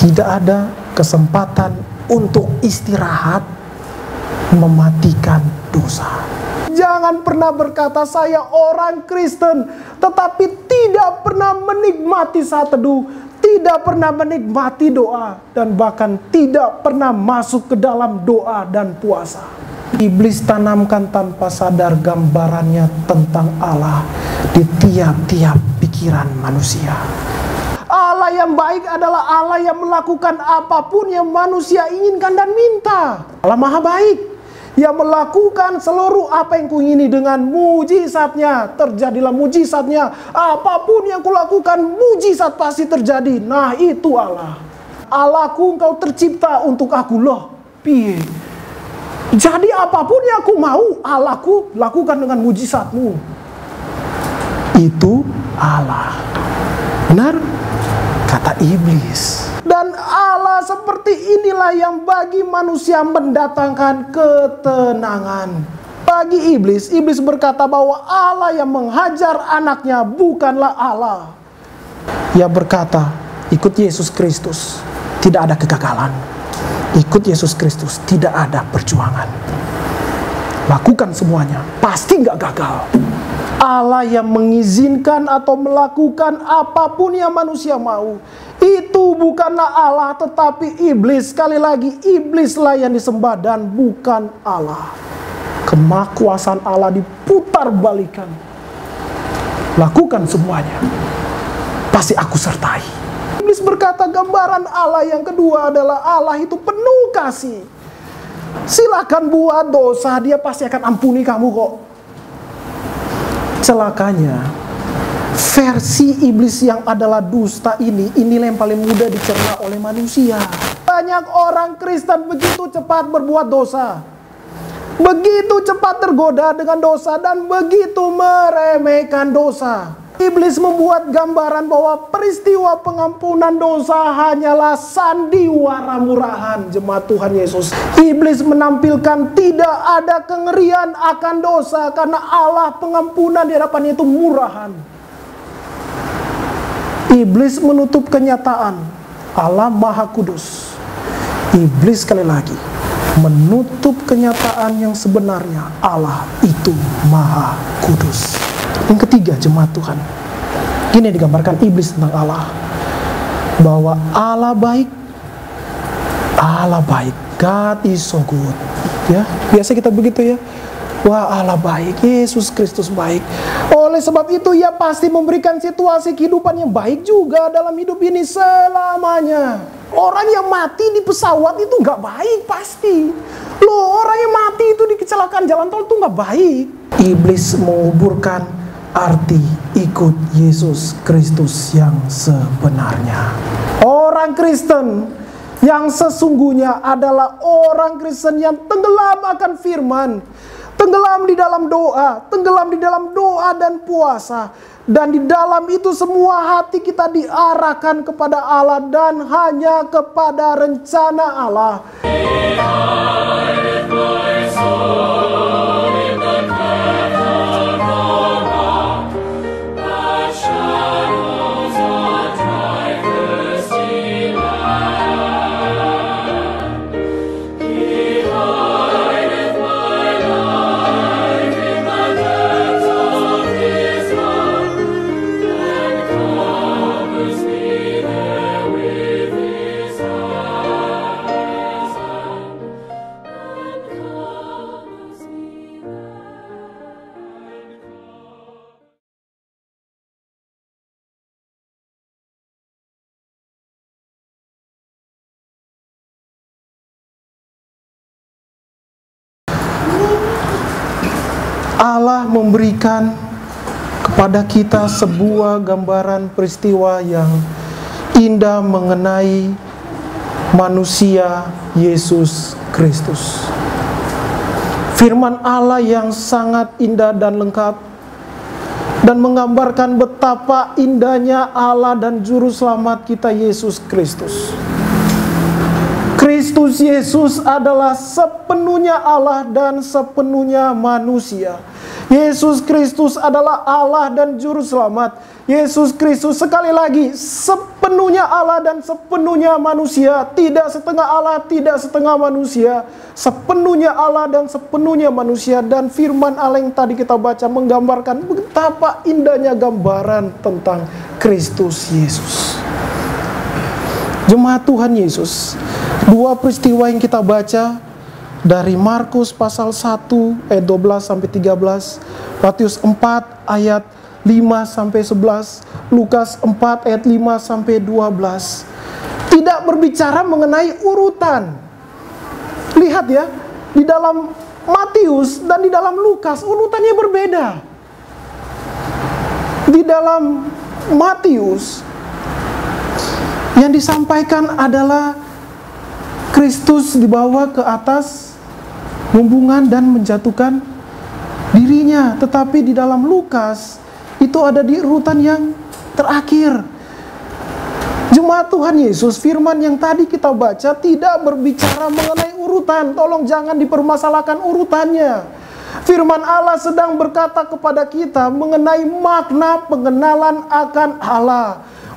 Tidak ada kesempatan untuk istirahat, mematikan dosa. Jangan pernah berkata saya orang Kristen, tetapi tidak pernah menikmati saat teduh, tidak pernah menikmati doa, dan bahkan tidak pernah masuk ke dalam doa dan puasa. Iblis tanamkan tanpa sadar gambarannya tentang Allah di tiap-tiap pikiran manusia. Allah yang baik adalah Allah yang melakukan apapun yang manusia inginkan dan minta. Allah Maha Baik yang melakukan seluruh apa yang kuingini dengan mujizatnya. Terjadilah mujizatnya. Apapun yang kulakukan, mujizat pasti terjadi. Nah, itu Allah. Allahku, engkau tercipta untuk aku loh. Piye? Jadi apapun yang aku mau, Allahku lakukan dengan mujizatmu. Itu Allah. Benar? Kata iblis. Dan Allah seperti inilah yang bagi manusia mendatangkan ketenangan. Bagi iblis, iblis berkata bahwa Allah yang menghajar anaknya bukanlah Allah. Ia berkata, ikut Yesus Kristus, tidak ada kegagalan. Ikut Yesus Kristus, tidak ada perjuangan. Lakukan semuanya, pasti nggak gagal. Allah yang mengizinkan atau melakukan apapun yang manusia mau, itu bukanlah Allah, tetapi iblis. Sekali lagi, iblislah yang disembah dan bukan Allah. Kemakuasaan Allah diputar balikan. Lakukan semuanya, pasti aku sertai. Iblis berkata gambaran Allah yang kedua adalah Allah itu penuh kasih. Silakan buat dosa, dia pasti akan ampuni kamu kok. Celakanya, versi iblis yang adalah dusta inilah yang paling mudah dicerna oleh manusia. Banyak orang Kristen begitu cepat berbuat dosa, begitu cepat tergoda dengan dosa, dan begitu meremehkan dosa. Iblis membuat gambaran bahwa peristiwa pengampunan dosa hanyalah sandiwara murahan jemaat Tuhan Yesus. Iblis menampilkan tidak ada kengerian akan dosa karena Allah pengampunan di hadapannya itu murahan. Iblis menutup kenyataan Allah Maha Kudus. Iblis sekali lagi menutup kenyataan yang sebenarnya Allah itu Maha Kudus. Yang ketiga, jemaat Tuhan, ini digambarkan iblis tentang Allah, bahwa Allah baik, God is so good. Ya, biasa kita begitu ya. Wah, Allah baik, Yesus Kristus baik. Oleh sebab itu, ia pasti memberikan situasi kehidupan yang baik juga dalam hidup ini selamanya. Orang yang mati di pesawat itu nggak baik pasti. Loh, orang yang mati itu di kecelakaan jalan tol itu nggak baik. Iblis menguburkan arti ikut Yesus Kristus yang sebenarnya. Orang Kristen yang sesungguhnya adalah orang Kristen yang tenggelam akan firman, tenggelam di dalam doa dan puasa. Dan di dalam itu semua hati kita diarahkan kepada Allah dan hanya kepada rencana Allah. Allah memberikan kepada kita sebuah gambaran peristiwa yang indah mengenai manusia Yesus Kristus. Firman Allah yang sangat indah dan lengkap dan menggambarkan betapa indahnya Allah dan juru selamat kita Yesus Kristus. Kristus Yesus adalah sepenuhnya Allah dan sepenuhnya manusia. Yesus Kristus adalah Allah dan juru selamat. Yesus Kristus sekali lagi sepenuhnya sepenuhnya Allah dan sepenuhnya manusia, tidak setengah Allah, tidak setengah manusia, sepenuhnya Allah dan sepenuhnya manusia. Dan firman Allah yang tadi kita baca menggambarkan betapa indahnya gambaran tentang Kristus Yesus. Jemaat Tuhan Yesus, dua peristiwa yang kita baca dari Markus pasal 1 ayat 12 sampai 13, Matius 4 ayat 5 sampai 11, Lukas 4 ayat 5 sampai 12, tidak berbicara mengenai urutan. Lihat ya, di dalam Matius dan di dalam Lukas urutannya berbeda. Di dalam Matius yang disampaikan adalah Kristus dibawa ke atas bumbungan dan menjatuhkan dirinya. Tetapi di dalam Lukas itu ada di urutan yang terakhir. Jemaat Tuhan Yesus, firman yang tadi kita baca tidak berbicara mengenai urutan. Tolong jangan dipermasalahkan urutannya. Firman Allah sedang berkata kepada kita mengenai makna pengenalan akan Allah.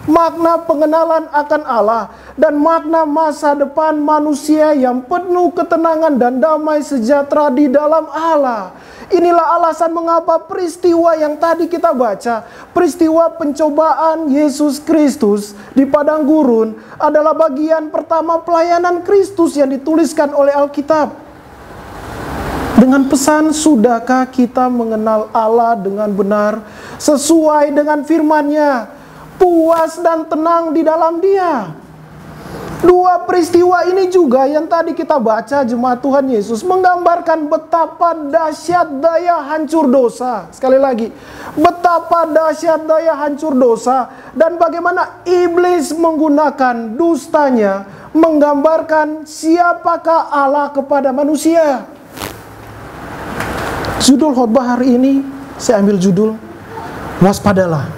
Makna pengenalan akan Allah dan makna masa depan manusia yang penuh ketenangan dan damai sejahtera di dalam Allah. Inilah alasan mengapa peristiwa yang tadi kita baca, peristiwa pencobaan Yesus Kristus di padang gurun, adalah bagian pertama pelayanan Kristus yang dituliskan oleh Alkitab. Dengan pesan, sudahkah kita mengenal Allah dengan benar sesuai dengan firman-Nya, puas dan tenang di dalam Dia. Dua peristiwa ini juga yang tadi kita baca, jemaat Tuhan Yesus, menggambarkan betapa dahsyat daya hancur dosa. Sekali lagi, betapa dahsyat daya hancur dosa dan bagaimana iblis menggunakan dustanya menggambarkan siapakah Allah kepada manusia. Judul khotbah hari ini saya ambil judul Waspadalah.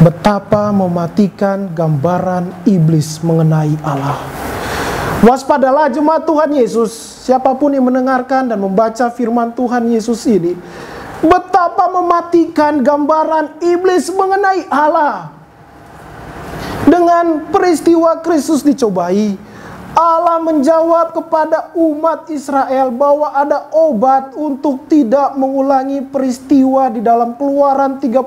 Betapa mematikan gambaran iblis mengenai Allah. Waspadalah jemaat Tuhan Yesus, siapapun yang mendengarkan dan membaca firman Tuhan Yesus ini, betapa mematikan gambaran iblis mengenai Allah. Dengan peristiwa Kristus dicobai, Allah menjawab kepada umat Israel bahwa ada obat untuk tidak mengulangi peristiwa di dalam Keluaran 32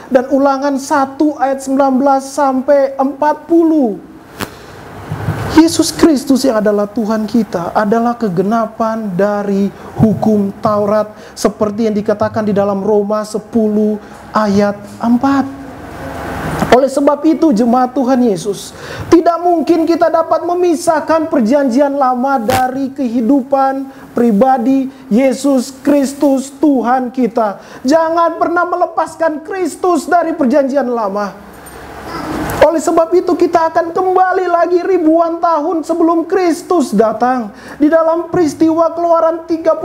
dan Ulangan 1 ayat 19 sampai 40. Yesus Kristus yang adalah Tuhan kita adalah kegenapan dari hukum Taurat seperti yang dikatakan di dalam Roma 10 ayat 4. Oleh sebab itu jemaat Tuhan Yesus, tidak mungkin kita dapat memisahkan perjanjian lama dari kehidupan pribadi Yesus Kristus Tuhan kita. Jangan pernah melepaskan Kristus dari perjanjian lama. Oleh sebab itu kita akan kembali lagi ribuan tahun sebelum Kristus datang. Di dalam peristiwa Keluaran 32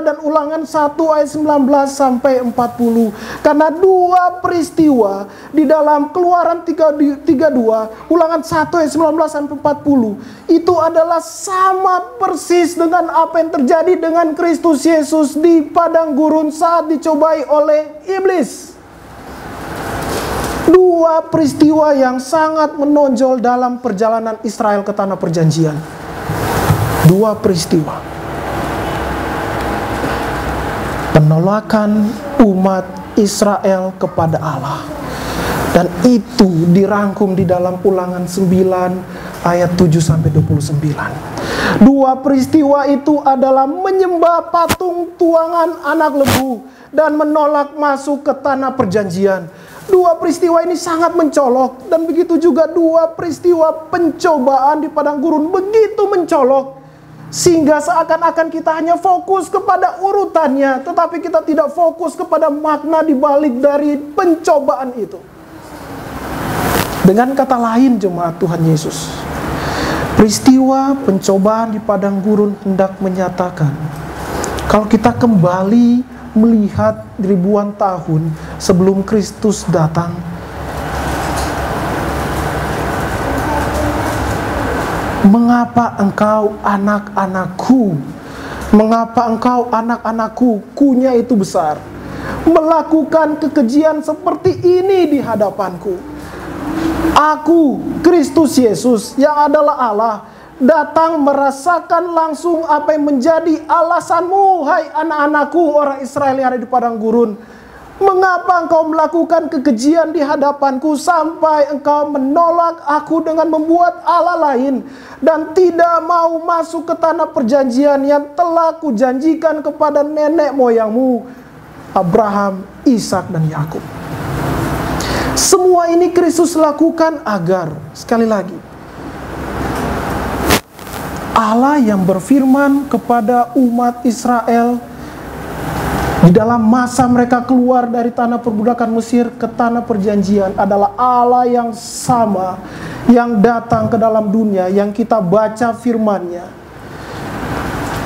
dan Ulangan 1 ayat 19 sampai 40. Karena dua peristiwa di dalam Keluaran 32, Ulangan 1 ayat 19 sampai 40. Itu adalah sama persis dengan apa yang terjadi dengan Kristus Yesus di padang gurun saat dicobai oleh iblis. Dua peristiwa yang sangat menonjol dalam perjalanan Israel ke tanah perjanjian. Dua peristiwa. Penolakan umat Israel kepada Allah. Dan itu dirangkum di dalam Ulangan 9 ayat 7 sampai 29. Dua peristiwa itu adalah menyembah patung tuangan anak lembu dan menolak masuk ke tanah perjanjian. Dua peristiwa ini sangat mencolok, dan begitu juga dua peristiwa pencobaan di padang gurun begitu mencolok, sehingga seakan-akan kita hanya fokus kepada urutannya, tetapi kita tidak fokus kepada makna di balik dari pencobaan itu. Dengan kata lain jemaat Tuhan Yesus, peristiwa pencobaan di padang gurun hendak menyatakan kalau kita kembali melihat ribuan tahun sebelum Kristus datang, mengapa engkau anak-anakku, mengapa engkau anak-anakku, kunya itu besar, melakukan kekejian seperti ini di hadapanku? Aku, Kristus Yesus, yang adalah Allah, datang merasakan langsung apa yang menjadi alasanmu, hai anak-anakku orang Israel yang ada di padang gurun. Mengapa engkau melakukan kekejian di hadapanku sampai engkau menolak aku dengan membuat Allah lain dan tidak mau masuk ke tanah perjanjian yang telah kujanjikan kepada nenek moyangmu, Abraham, Ishak, dan Yakub. Semua ini Kristus lakukan agar, sekali lagi, Allah yang berfirman kepada umat Israel di dalam masa mereka keluar dari tanah perbudakan Mesir ke tanah perjanjian adalah Allah yang sama yang datang ke dalam dunia yang kita baca firman-Nya,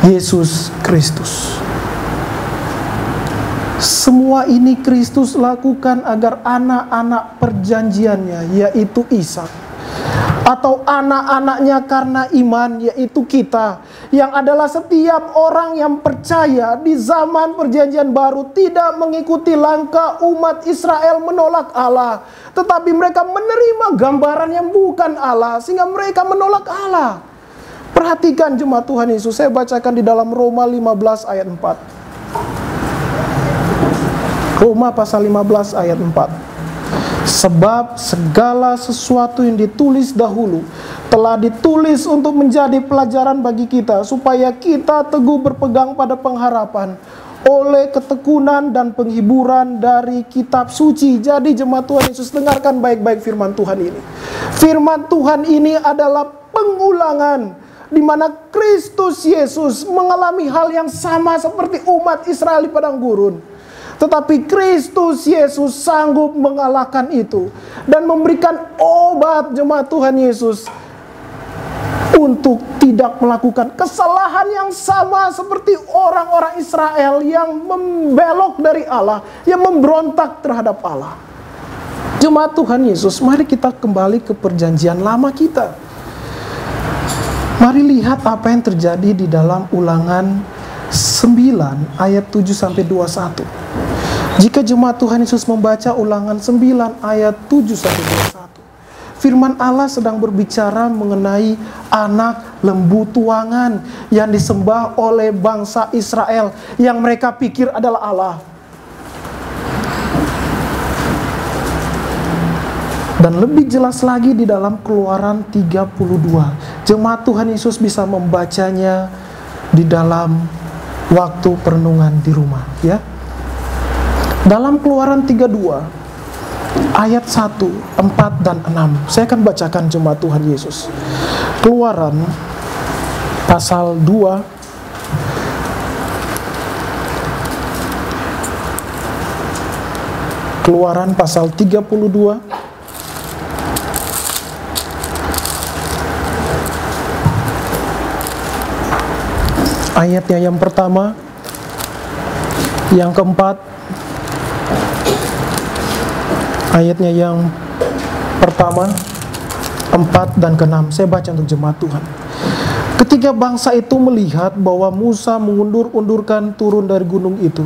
Yesus Kristus. Semua ini Kristus lakukan agar anak-anak perjanjiannya, yaitu Ishak, atau anak-anaknya karena iman, yaitu kita, yang adalah setiap orang yang percaya di zaman perjanjian baru tidak mengikuti langkah umat Israel menolak Allah, tetapi mereka menerima gambaran yang bukan Allah, sehingga mereka menolak Allah. Perhatikan jemaat Tuhan Yesus, saya bacakan di dalam Roma 15 ayat 4. Roma pasal 15 ayat 4. Sebab segala sesuatu yang ditulis dahulu telah ditulis untuk menjadi pelajaran bagi kita, supaya kita teguh berpegang pada pengharapan oleh ketekunan dan penghiburan dari kitab suci. Jadi jemaat Tuhan Yesus, dengarkan baik-baik firman Tuhan ini. Firman Tuhan ini adalah pengulangan di mana Kristus Yesus mengalami hal yang sama seperti umat Israel di padang gurun. Tetapi Kristus Yesus sanggup mengalahkan itu dan memberikan obat jemaat Tuhan Yesus untuk tidak melakukan kesalahan yang sama seperti orang-orang Israel yang membelok dari Allah, yang memberontak terhadap Allah. Jemaat Tuhan Yesus, mari kita kembali ke perjanjian lama kita. Mari lihat apa yang terjadi di dalam Ulangan 9 ayat 7 sampai 21. Jika jemaat Tuhan Yesus membaca Ulangan 9 ayat 7 sampai 21, firman Allah sedang berbicara mengenai anak lembu tuangan yang disembah oleh bangsa Israel yang mereka pikir adalah Allah. Dan lebih jelas lagi di dalam Keluaran 32. Jemaat Tuhan Yesus bisa membacanya di dalam waktu perenungan di rumah, ya. Dalam Keluaran 32 ayat 1, 4, dan 6. Saya akan bacakan jemaat Tuhan Yesus. Keluaran pasal 2 Keluaran pasal 32 ayatnya yang pertama, yang keempat, ayatnya yang pertama, 4, dan ke-6. Saya baca untuk jemaat Tuhan. Ketika bangsa itu melihat bahwa Musa mengundur-undurkan turun dari gunung itu,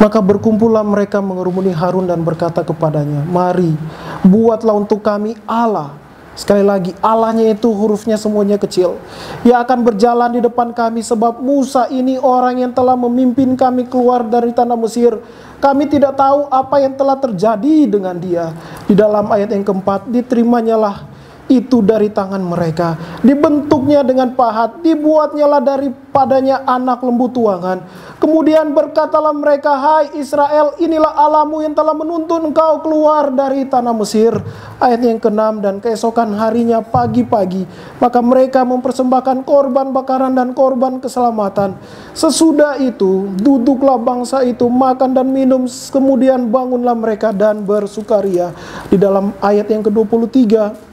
maka berkumpullah mereka mengerumuni Harun dan berkata kepadanya, "Mari, buatlah untuk kami Allah." Sekali lagi, Allahnya itu hurufnya semuanya kecil, "yang akan berjalan di depan kami, sebab Musa ini orang yang telah memimpin kami keluar dari tanah Mesir. Kami tidak tahu apa yang telah terjadi dengan dia." Di dalam ayat yang keempat, "Diterimanya itu dari tangan mereka, dibentuknya dengan pahat, dibuatnyalah daripadanya anak lembu tuangan. Kemudian berkatalah mereka, 'Hai Israel, inilah Allahmu yang telah menuntun engkau keluar dari tanah Mesir.'" Ayat yang ke-6, "Dan keesokan harinya pagi-pagi, maka mereka mempersembahkan korban bakaran dan korban keselamatan. Sesudah itu, duduklah bangsa itu makan dan minum, kemudian bangunlah mereka dan bersukaria." Di dalam ayat yang ke-23,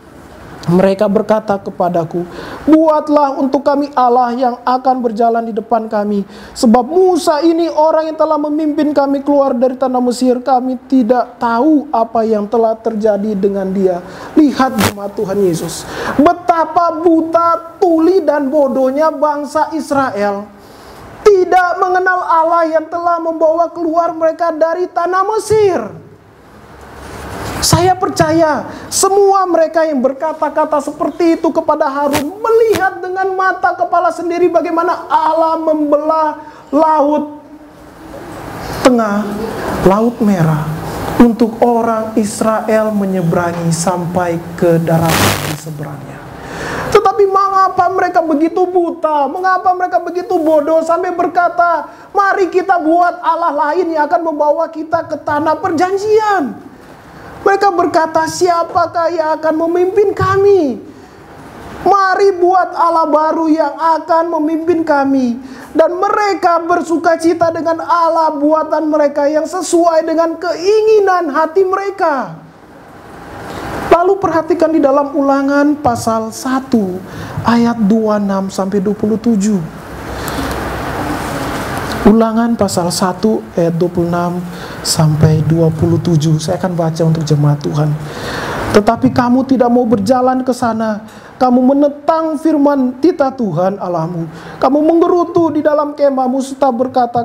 mereka berkata kepadaku, "Buatlah untuk kami Allah yang akan berjalan di depan kami. Sebab Musa ini orang yang telah memimpin kami keluar dari tanah Mesir. Kami tidak tahu apa yang telah terjadi dengan dia." Lihat jemaat Tuhan Yesus, betapa buta, tuli, dan bodohnya bangsa Israel. Tidak mengenal Allah yang telah membawa keluar mereka dari tanah Mesir. Saya percaya semua mereka yang berkata-kata seperti itu kepada Harun melihat dengan mata kepala sendiri bagaimana Allah membelah laut tengah, laut merah, untuk orang Israel menyeberangi sampai ke daratan di seberangnya. Tetapi mengapa mereka begitu buta? Mengapa mereka begitu bodoh sampai berkata, mari kita buat Allah lain yang akan membawa kita ke tanah perjanjian? Mereka berkata, siapakah yang akan memimpin kami? Mari buat Allah baru yang akan memimpin kami. Dan mereka bersukacita dengan Allah buatan mereka yang sesuai dengan keinginan hati mereka. Lalu perhatikan di dalam Ulangan pasal 1 ayat 26 sampai 27. Ulangan pasal 1 ayat 26 sampai 27. Saya akan baca untuk jemaat Tuhan. Tetapi kamu tidak mau berjalan ke sana. Kamu menentang firman titah Tuhan Allahmu. Kamu menggerutu di dalam kemahmu serta berkata,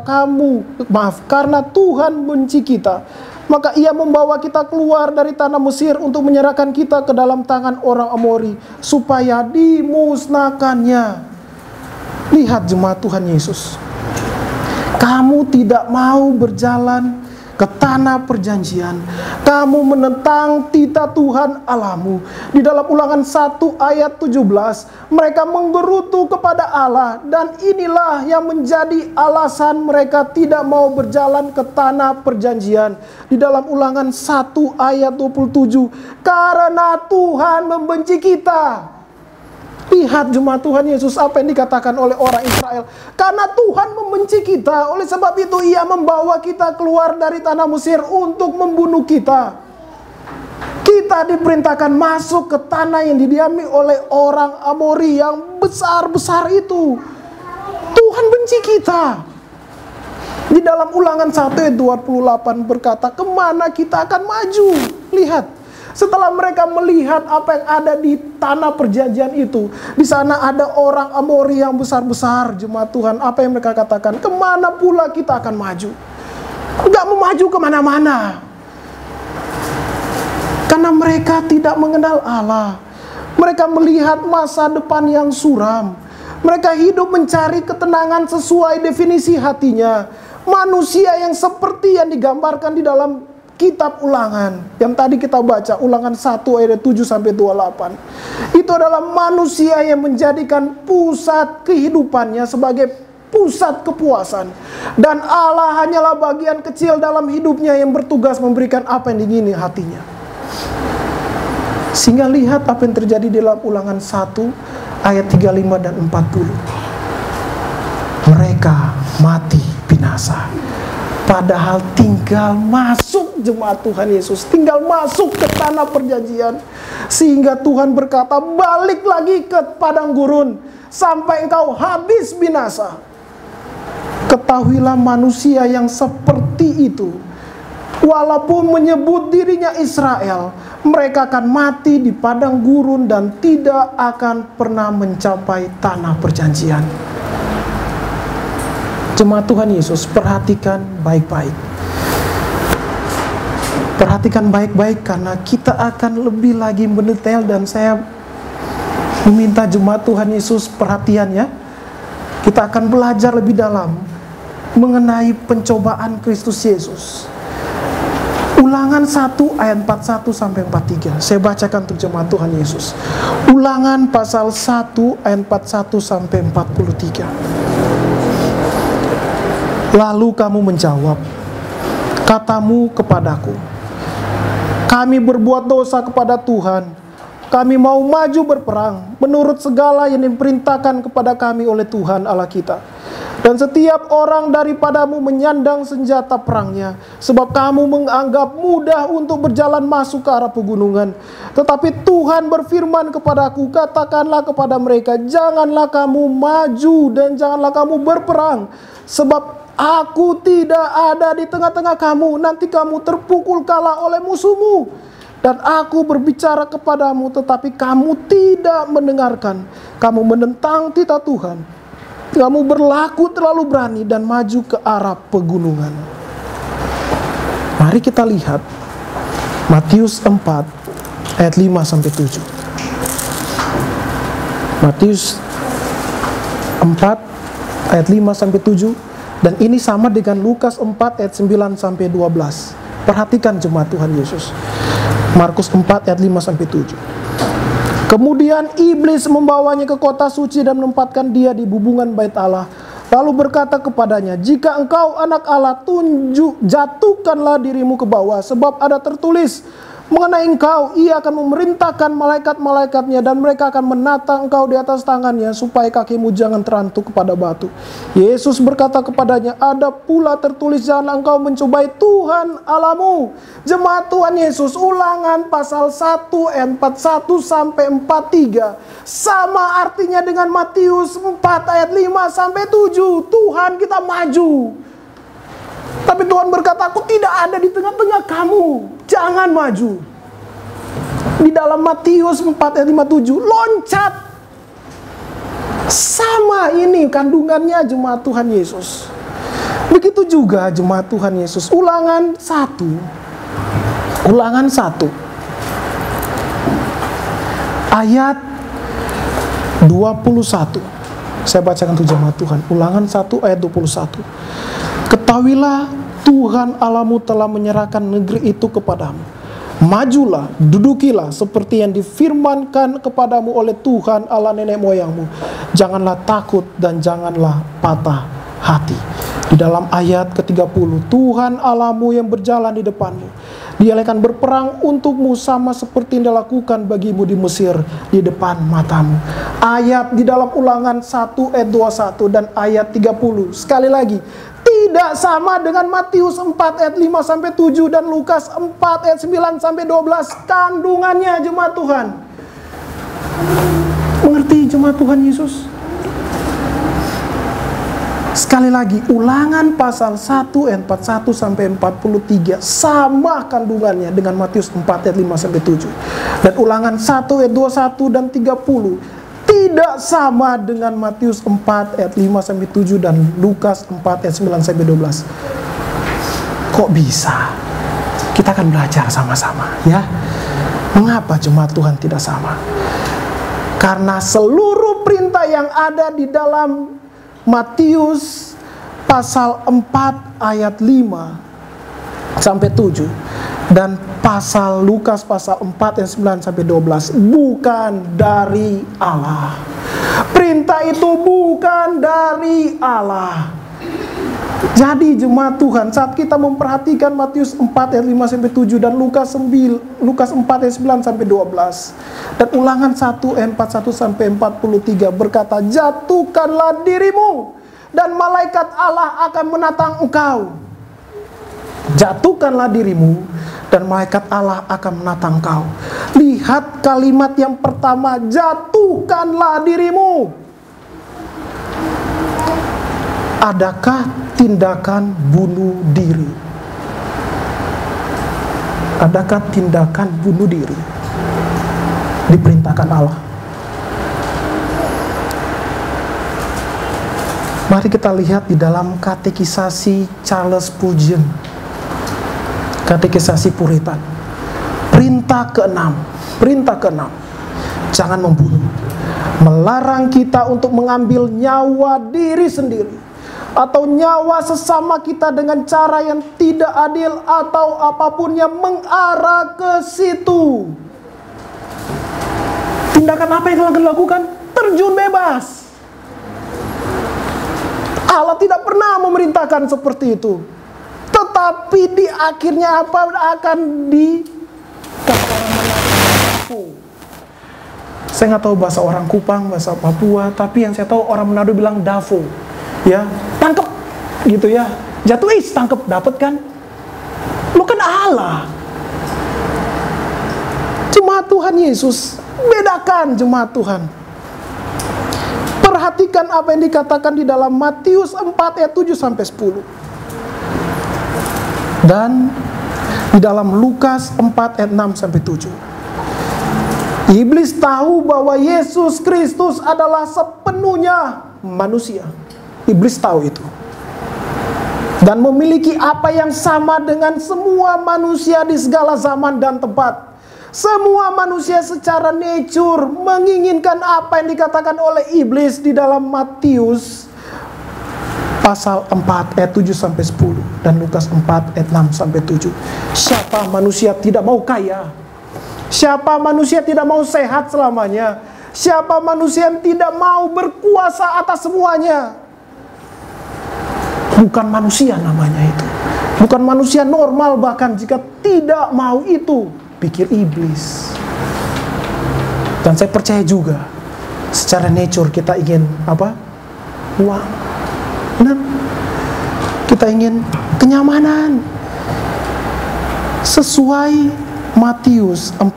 karena Tuhan benci kita, maka ia membawa kita keluar dari tanah Mesir untuk menyerahkan kita ke dalam tangan orang Amori, supaya dimusnahkannya. Lihat jemaat Tuhan Yesus. Kamu tidak mau berjalan ke tanah perjanjian. Kamu menentang titah Tuhan Allahmu. Di dalam Ulangan 1 ayat 17, mereka menggerutu kepada Allah, dan inilah yang menjadi alasan mereka tidak mau berjalan ke tanah perjanjian. Di dalam Ulangan 1 ayat 27, karena Tuhan membenci kita. Lihat jemaat Tuhan Yesus, apa yang dikatakan oleh orang Israel. Karena Tuhan membenci kita, oleh sebab itu ia membawa kita keluar dari tanah Mesir untuk membunuh kita. Kita diperintahkan masuk ke tanah yang didiami oleh orang Amori yang besar-besar itu. Tuhan benci kita. Di dalam Ulangan 1 ayat 28 berkata, kemana kita akan maju? Lihat. Setelah mereka melihat apa yang ada di tanah perjanjian itu, di sana ada orang Amori yang besar-besar, jemaat Tuhan. Apa yang mereka katakan? Kemana pula kita akan maju? Enggak mau maju kemana-mana. Karena mereka tidak mengenal Allah. Mereka melihat masa depan yang suram. Mereka hidup mencari ketenangan sesuai definisi hatinya. Manusia yang seperti yang digambarkan di dalam kitab Ulangan yang tadi kita baca, Ulangan 1 ayat 7 sampai 28. Itu adalah manusia yang menjadikan pusat kehidupannya sebagai pusat kepuasan, dan Allah hanyalah bagian kecil dalam hidupnya yang bertugas memberikan apa yang diingini hatinya. Sehingga lihat apa yang terjadi di dalam Ulangan 1 ayat 35 dan 40. Mereka mati binasa. Padahal tinggal masuk, jemaat Tuhan Yesus, tinggal masuk ke tanah perjanjian. Sehingga Tuhan berkata, balik lagi ke padang gurun sampai engkau habis binasa. Ketahuilah manusia yang seperti itu, walaupun menyebut dirinya Israel, mereka akan mati di padang gurun dan tidak akan pernah mencapai tanah perjanjian. Jemaat Tuhan Yesus, perhatikan baik-baik. Perhatikan baik-baik karena kita akan lebih lagi mendetail, dan saya meminta jemaat Tuhan Yesus perhatian ya. Kita akan belajar lebih dalam mengenai pencobaan Kristus Yesus. Ulangan 1 ayat 41 sampai 43. Saya bacakan untuk jemaat Tuhan Yesus. Ulangan pasal 1 ayat 41 sampai 43. Lalu kamu menjawab, katamu kepadaku, kami berbuat dosa kepada Tuhan. Kami mau maju berperang menurut segala yang diperintahkan kepada kami oleh Tuhan Allah kita. Dan setiap orang daripadamu menyandang senjata perangnya, sebab kamu menganggap mudah untuk berjalan masuk ke arah pegunungan. Tetapi Tuhan berfirman kepadaku, katakanlah kepada mereka, janganlah kamu maju dan janganlah kamu berperang, sebab aku tidak ada di tengah-tengah kamu, nanti kamu terpukul kalah oleh musuhmu. Dan aku berbicara kepadamu, tetapi kamu tidak mendengarkan. Kamu menentang titah Tuhan. Kamu berlaku terlalu berani dan maju ke arah pegunungan. Mari kita lihat Matius 4 ayat 5 sampai 7. Matius 4 ayat 5 sampai 7, dan ini sama dengan Lukas 4 ayat 9 sampai 12. Perhatikan jemaat Tuhan Yesus. Markus 4 ayat 5 sampai 7. Kemudian iblis membawanya ke kota suci dan menempatkan dia di bubungan bait Allah. Lalu berkata kepadanya, jika engkau anak Allah, jatuhkanlah dirimu ke bawah, sebab ada tertulis mengenai engkau, ia akan memerintahkan malaikat-malaikatnya, dan mereka akan menata engkau di atas tangannya, supaya kakimu jangan terantuk kepada batu. Yesus berkata kepadanya, ada pula tertulis, janganlah engkau mencobai Tuhan Allahmu. Jemaat Tuhan Yesus, Ulangan pasal 1 ayat 41 sampai 43 sama artinya dengan Matius 4 ayat 5 sampai 7. Tuhan, kita maju. Tapi Tuhan berkata, aku tidak ada di tengah-tengah kamu, jangan maju. Di dalam Matius 4 ayat 57, loncat. Sama ini kandungannya jemaat Tuhan Yesus. Begitu juga jemaat Tuhan Yesus. Ulangan 1 ayat 21. Saya bacakan untuk jemaat Tuhan. Ulangan 1 ayat 21. Ketahuilah Tuhan Allahmu telah menyerahkan negeri itu kepadamu. Majulah, dudukilah seperti yang difirmankan kepadamu oleh Tuhan Allah nenek moyangmu. Janganlah takut dan janganlah patah hati. Di dalam ayat ke-30, Tuhan Allahmu yang berjalan di depanmu, Dia akan berperang untukmu sama seperti yang dilakukan bagimu di Mesir di depan matamu. Ayat di dalam Ulangan 1 ayat 21 dan ayat 30. Sekali lagi, tidak sama dengan Matius 4 ayat 5 sampai 7 dan Lukas 4 ayat 9 sampai 12 kandungannya jemaat Tuhan. Mengerti jemaat Tuhan Yesus? Sekali lagi, Ulangan pasal 1 ayat 41 sampai 43 sama kandungannya dengan Matius 4 ayat 5 sampai 7. Dan Ulangan 1 ayat 21 dan 30 tidak sama dengan Matius 4 ayat 5 sampai 7 dan Lukas 4 ayat 9 sampai 12. Kok bisa? Kita akan belajar sama-sama, ya. Mengapa jemaat Tuhan tidak sama? Karena seluruh perintah yang ada di dalam Matius pasal 4 ayat 5 sampai 7 dan pasal Lukas pasal 4 ayat 9 sampai 12 bukan dari Allah. Perintah itu bukan dari Allah. Jadi jemaat Tuhan, saat kita memperhatikan Matius 4 ayat 5 sampai 7 dan Lukas 4 ayat 9 sampai 12 dan Ulangan 1 ayat 41 sampai 43 berkata, jatuhkanlah dirimu dan malaikat Allah akan menatang engkau. Jatuhkanlah dirimu dan malaikat Allah akan menatang engkau. Lihat kalimat yang pertama, jatuhkanlah dirimu. Adakah tindakan bunuh diri? Adakah tindakan bunuh diri diperintahkan Allah? Mari kita lihat di dalam katekisasi Charles Spurgeon, katekisasi Puritan. Perintah ke-6, jangan membunuh. Melarang kita untuk mengambil nyawa diri sendiri atau nyawa sesama kita dengan cara yang tidak adil atau apapun yang mengarah ke situ. Tindakan apa yang telah dilakukan? Terjun bebas. Allah tidak pernah memerintahkan seperti itu. Tetapi di akhirnya apa akan saya nggak tahu bahasa orang Kupang, bahasa Papua, tapi yang saya tahu orang Manado bilang dafo, ya, tangkep, gitu ya, jatuh tangkep, dapat kan? Lu kan Allah. Jemaat Tuhan Yesus, bedakan jemaat Tuhan. Perhatikan apa yang dikatakan di dalam Matius 4 ayat 7 sampai 10. Dan di dalam Lukas 4 ayat 6 sampai 7. Iblis tahu bahwa Yesus Kristus adalah sepenuhnya manusia. Iblis tahu itu. dan memiliki apa yang sama dengan semua manusia di segala zaman dan tempat. Semua manusia secara nature menginginkan apa yang dikatakan oleh iblis di dalam Matius pasal 4 ayat 7 sampai 10 dan Lukas 4 ayat 6 sampai 7. Siapa manusia tidak mau kaya? Siapa manusia tidak mau sehat selamanya? Siapa manusia yang tidak mau berkuasa atas semuanya? Bukan manusia namanya itu. Bukan manusia normal bahkan jika tidak mau itu, pikir iblis. Dan saya percaya juga secara nature kita ingin apa? Uang. Benar? Kita ingin kenyamanan. Sesuai Matius 4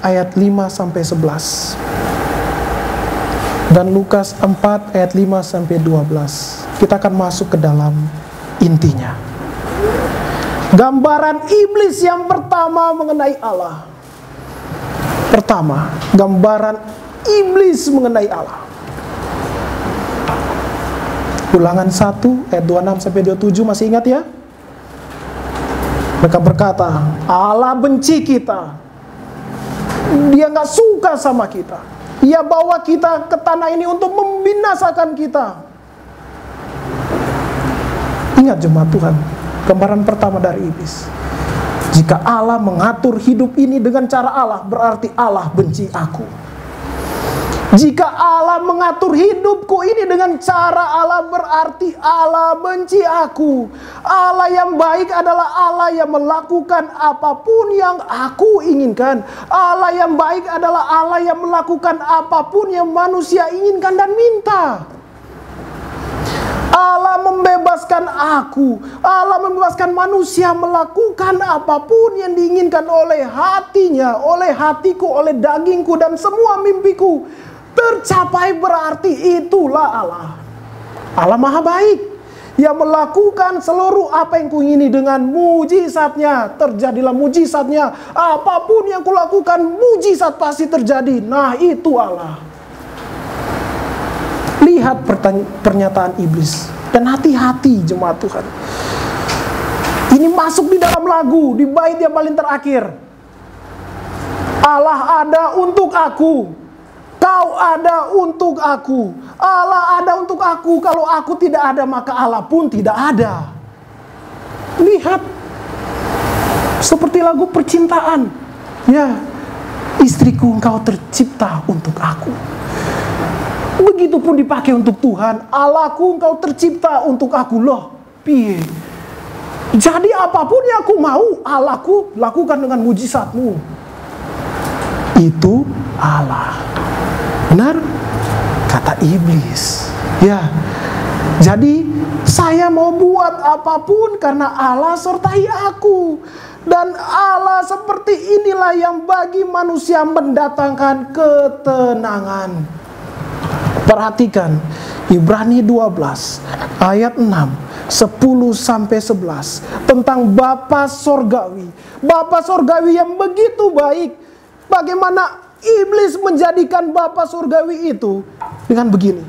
ayat 5 sampai 11 dan Lukas 4 ayat 5 sampai 12. Kita akan masuk ke dalam intinya. Gambaran iblis yang pertama mengenai Allah. Pertama, gambaran iblis mengenai Allah. Ulangan 1 ayat 26 sampai 27, masih ingat ya? Mereka berkata, Allah benci kita. Dia gak suka sama kita. Ia bawa kita ke tanah ini untuk membinasakan kita. Ingat jemaat Tuhan, gambaran pertama dari iblis. Jika Allah mengatur hidup ini dengan cara Allah, berarti Allah benci aku. Jika Allah mengatur hidupku ini dengan cara Allah, berarti Allah benci aku. Allah yang baik adalah Allah yang melakukan apapun yang aku inginkan. Allah yang baik adalah Allah yang melakukan apapun yang manusia inginkan dan minta. Allah membebaskan aku. Allah membebaskan manusia melakukan apapun yang diinginkan oleh hatinya, oleh hatiku, oleh dagingku dan semua mimpiku tercapai, berarti itulah Allah. Allah Maha Baik yang melakukan seluruh apa yang kuingini dengan mujizatnya. Terjadilah mujizatnya. Apapun yang kulakukan, mujizat pasti terjadi. Nah, itu Allah. Lihat pernyataan iblis. Dan hati-hati jemaat Tuhan. Ini masuk di dalam lagu, di bait yang paling terakhir. Allah ada untuk aku. Kau ada untuk aku. Allah ada untuk aku. Kalau aku tidak ada, maka Allah pun tidak ada. Lihat. Seperti lagu percintaan. Ya, istriku engkau tercipta untuk aku. Begitupun dipakai untuk Tuhan. Allahku engkau tercipta untuk aku. Loh, piye? Jadi apapun yang aku mau, Allahku lakukan dengan mujizatmu. Itu Allah. Benar? Kata iblis. Ya. Jadi saya mau buat apapun karena Allah sertai aku. Dan Allah seperti inilah yang bagi manusia mendatangkan ketenangan. Perhatikan Ibrani 12 ayat 6, 10 sampai 11 tentang Bapa Sorgawi. Bapa Sorgawi yang begitu baik. Bagaimana iblis menjadikan Bapa Surgawi itu dengan begini.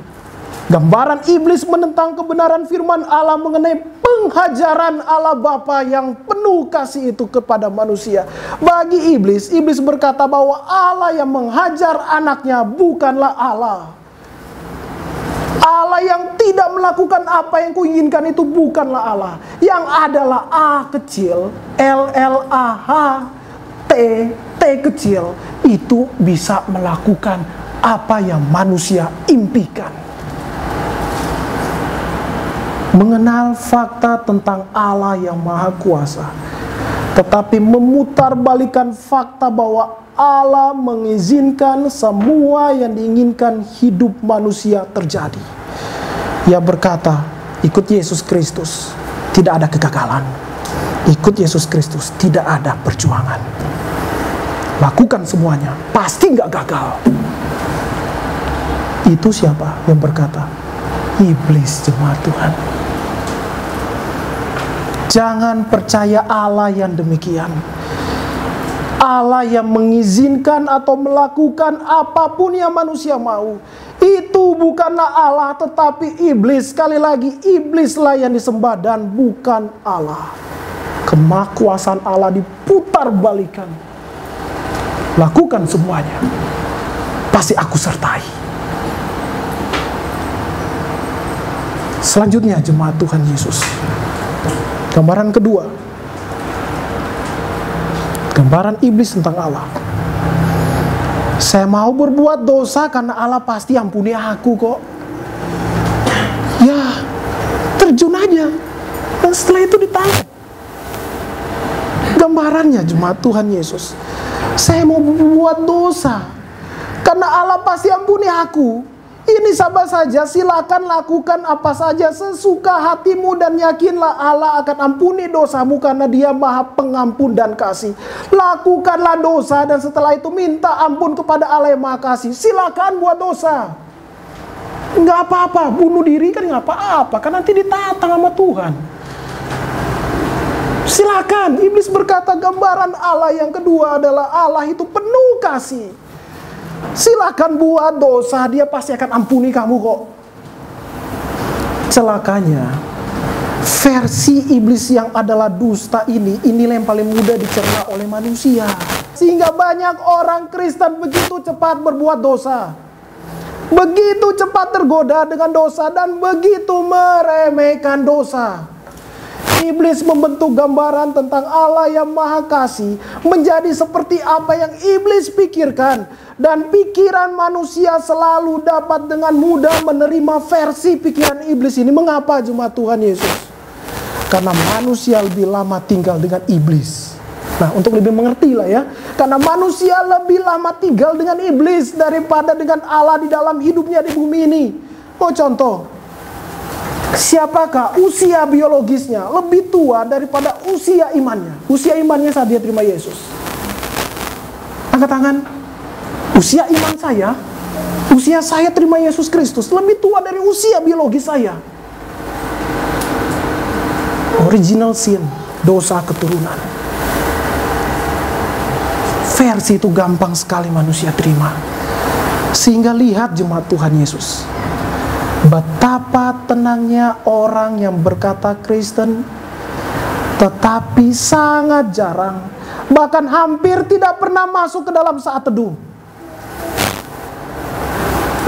Gambaran iblis menentang kebenaran firman Allah mengenai penghajaran Allah Bapa yang penuh kasih itu kepada manusia. Bagi iblis, iblis berkata bahwa Allah yang menghajar anaknya bukanlah Allah. Allah yang tidak melakukan apa yang kuinginkan itu bukanlah Allah. Yang adalah A kecil, L-L-A-H, T kecil, itu bisa melakukan apa yang manusia impikan. Mengenal fakta tentang Allah yang Maha Kuasa, tetapi memutarbalikkan fakta bahwa Allah mengizinkan semua yang diinginkan hidup manusia terjadi. Ia berkata, ikut Yesus Kristus, tidak ada kegagalan. Ikut Yesus Kristus, tidak ada perjuangan. Lakukan semuanya, pasti nggak gagal. Itu siapa yang berkata? Iblis, jemaat Tuhan. Jangan percaya Allah yang demikian. Allah yang mengizinkan atau melakukan apapun yang manusia mau. Itu bukanlah Allah tetapi iblis. Sekali lagi, iblislah yang disembah dan bukan Allah. Kemahakuasaan Allah diputar balikan. Lakukan semuanya, pasti aku sertai. Selanjutnya jemaat Tuhan Yesus, gambaran kedua, gambaran iblis tentang Allah. Saya mau berbuat dosa karena Allah pasti ampuni aku kok. Ya, terjun aja. Dan setelah itu ditangkap. Gambarannya jemaat Tuhan Yesus, saya mau berbuat dosa karena Allah pasti ampuni aku. Ini sabar saja, silakan lakukan apa saja sesuka hatimu dan yakinlah Allah akan ampuni dosamu karena Dia Maha Pengampun dan Kasih. Lakukanlah dosa dan setelah itu minta ampun kepada Allah yang Maha Kasih. Silakan buat dosa. Nggak apa-apa, bunuh diri kan nggak apa-apa, kan nanti ditantang sama Tuhan. Silakan. Iblis berkata gambaran Allah yang kedua adalah Allah itu penuh kasih. Silakan buat dosa, Dia pasti akan ampuni kamu kok. Celakanya, versi iblis yang adalah dusta inilah yang paling mudah dicerna oleh manusia. Sehingga banyak orang Kristen begitu cepat berbuat dosa, begitu cepat tergoda dengan dosa, dan begitu meremehkan dosa. Iblis membentuk gambaran tentang Allah yang Maha Kasih menjadi seperti apa yang iblis pikirkan. Dan pikiran manusia selalu dapat dengan mudah menerima versi pikiran iblis ini. Mengapa jemaat Tuhan Yesus? Karena manusia lebih lama tinggal dengan iblis. Nah, untuk lebih mengerti lah ya, karena manusia lebih lama tinggal dengan iblis daripada dengan Allah di dalam hidupnya di bumi ini. Mau contoh, siapakah usia biologisnya lebih tua daripada usia imannya? Usia imannya saat dia terima Yesus. Angkat tangan. Usia iman saya, usia saya terima Yesus Kristus lebih tua dari usia biologis saya. Original sin, dosa keturunan. Versi itu gampang sekali manusia terima. Sehingga lihat jemaat Tuhan Yesus, betapa tenangnya orang yang berkata Kristen, tetapi sangat jarang, bahkan hampir tidak pernah masuk ke dalam saat teduh.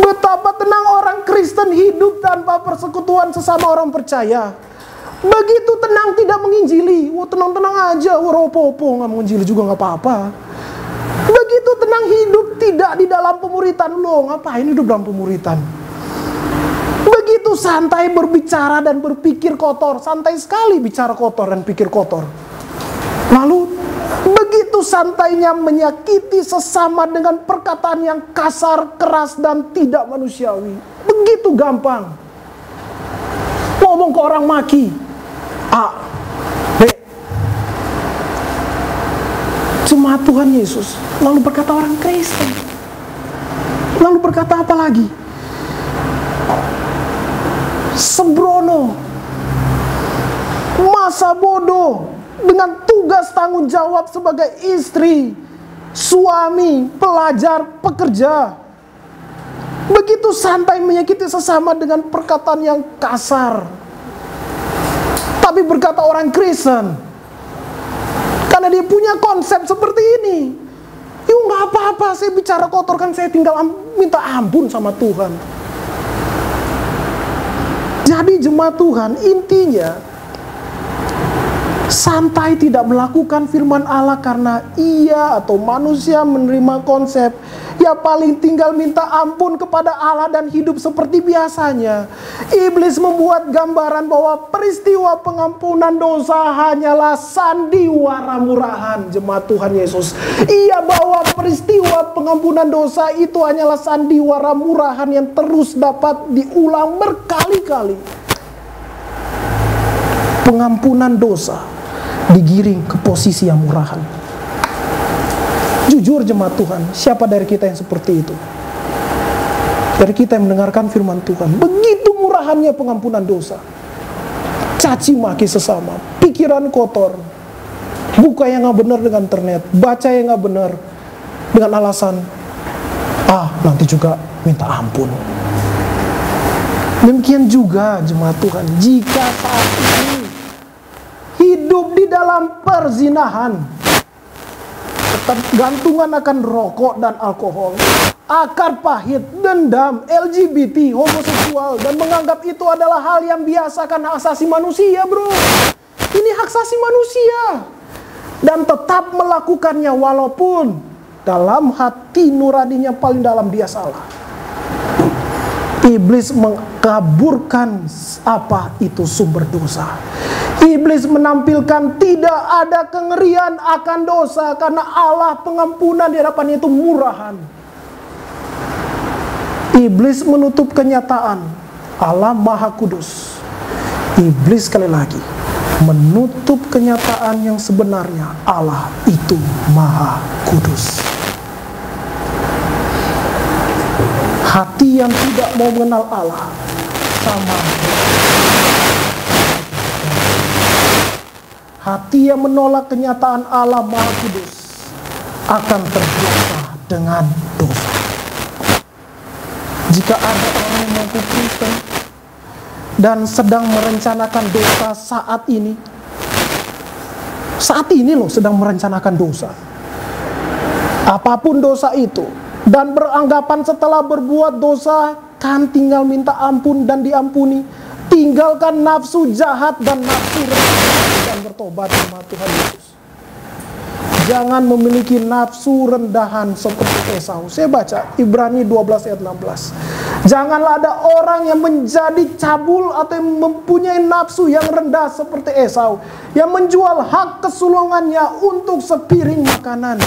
Betapa tenang orang Kristen hidup tanpa persekutuan sesama orang percaya. Begitu tenang tidak menginjili. Wah, tenang-tenang aja, ropo-opo, nggak menginjili juga nggak apa-apa. Begitu tenang hidup tidak di dalam pemuritan. Loh, ngapain hidup dalam pemuritan? Begitu santai berbicara dan berpikir kotor. Santai sekali bicara kotor dan pikir kotor. Lalu begitu santainya menyakiti sesama dengan perkataan yang kasar, keras, dan tidak manusiawi. Begitu gampang. Ngomong ke orang maki. A, B. Jemaat Tuhan Yesus lalu berkata orang Kristen. Lalu berkata apa lagi? Sembrono. Masa bodoh. Dengan tugas tanggung jawab sebagai istri, suami, pelajar, pekerja. Begitu santai menyakiti sesama dengan perkataan yang kasar. Tapi berkata orang Kristen, karena dia punya konsep seperti ini. Yuk gak apa-apa, saya bicara kotor kan saya tinggal minta ampun sama Tuhan. Jadi jemaat Tuhan, intinya santai tidak melakukan firman Allah karena ia atau manusia menerima konsep ya paling tinggal minta ampun kepada Allah dan hidup seperti biasanya. Iblis membuat gambaran bahwa peristiwa pengampunan dosa hanyalah sandiwara murahan. Jemaat Tuhan Yesus, ia bawa peristiwa pengampunan dosa itu hanyalah sandiwara murahan yang terus dapat diulang berkali-kali. Pengampunan dosa digiring ke posisi yang murahan. Jujur jemaat Tuhan, siapa dari kita yang seperti itu? Dari kita yang mendengarkan firman Tuhan, begitu murahannya pengampunan dosa. Caci maki sesama, pikiran kotor, buka yang gak benar dengan internet, baca yang gak benar dengan alasan nanti juga minta ampun. Demikian juga jemaat Tuhan, jika saat ini hidup di dalam perzinahan, gantungan akan rokok dan alkohol, akar pahit, dendam, LGBT, homoseksual, dan menganggap itu adalah hal yang biasa karena hak asasi manusia, bro. Ini hak asasi manusia. Dan tetap melakukannya walaupun dalam hati nuraninya paling dalam dia salah. Iblis mengkaburkan apa itu sumber dosa. Iblis menampilkan tidak ada kengerian akan dosa karena Allah pengampunan di hadapannya itu murahan. Iblis menutup kenyataan Allah Maha Kudus. Iblis sekali lagi menutup kenyataan yang sebenarnya Allah itu Maha Kudus. Hati yang tidak mau mengenal Allah sama hati yang menolak kenyataan Allah Maha Kudus akan terdosa dengan dosa. Jika ada orang yang mengaku Kristen dan sedang merencanakan dosa saat ini loh sedang merencanakan dosa, apapun dosa itu, dan beranggapan setelah berbuat dosa kan tinggal minta ampun dan diampuni, tinggalkan nafsu jahat dan nafsu rendahan dan bertobat sama Tuhan Yesus. Jangan memiliki nafsu rendahan seperti Esau. Saya baca Ibrani 12 ayat 16. Janganlah ada orang yang menjadi cabul atau yang mempunyai nafsu yang rendah seperti Esau, yang menjual hak kesulungannya untuk sepiring makanan,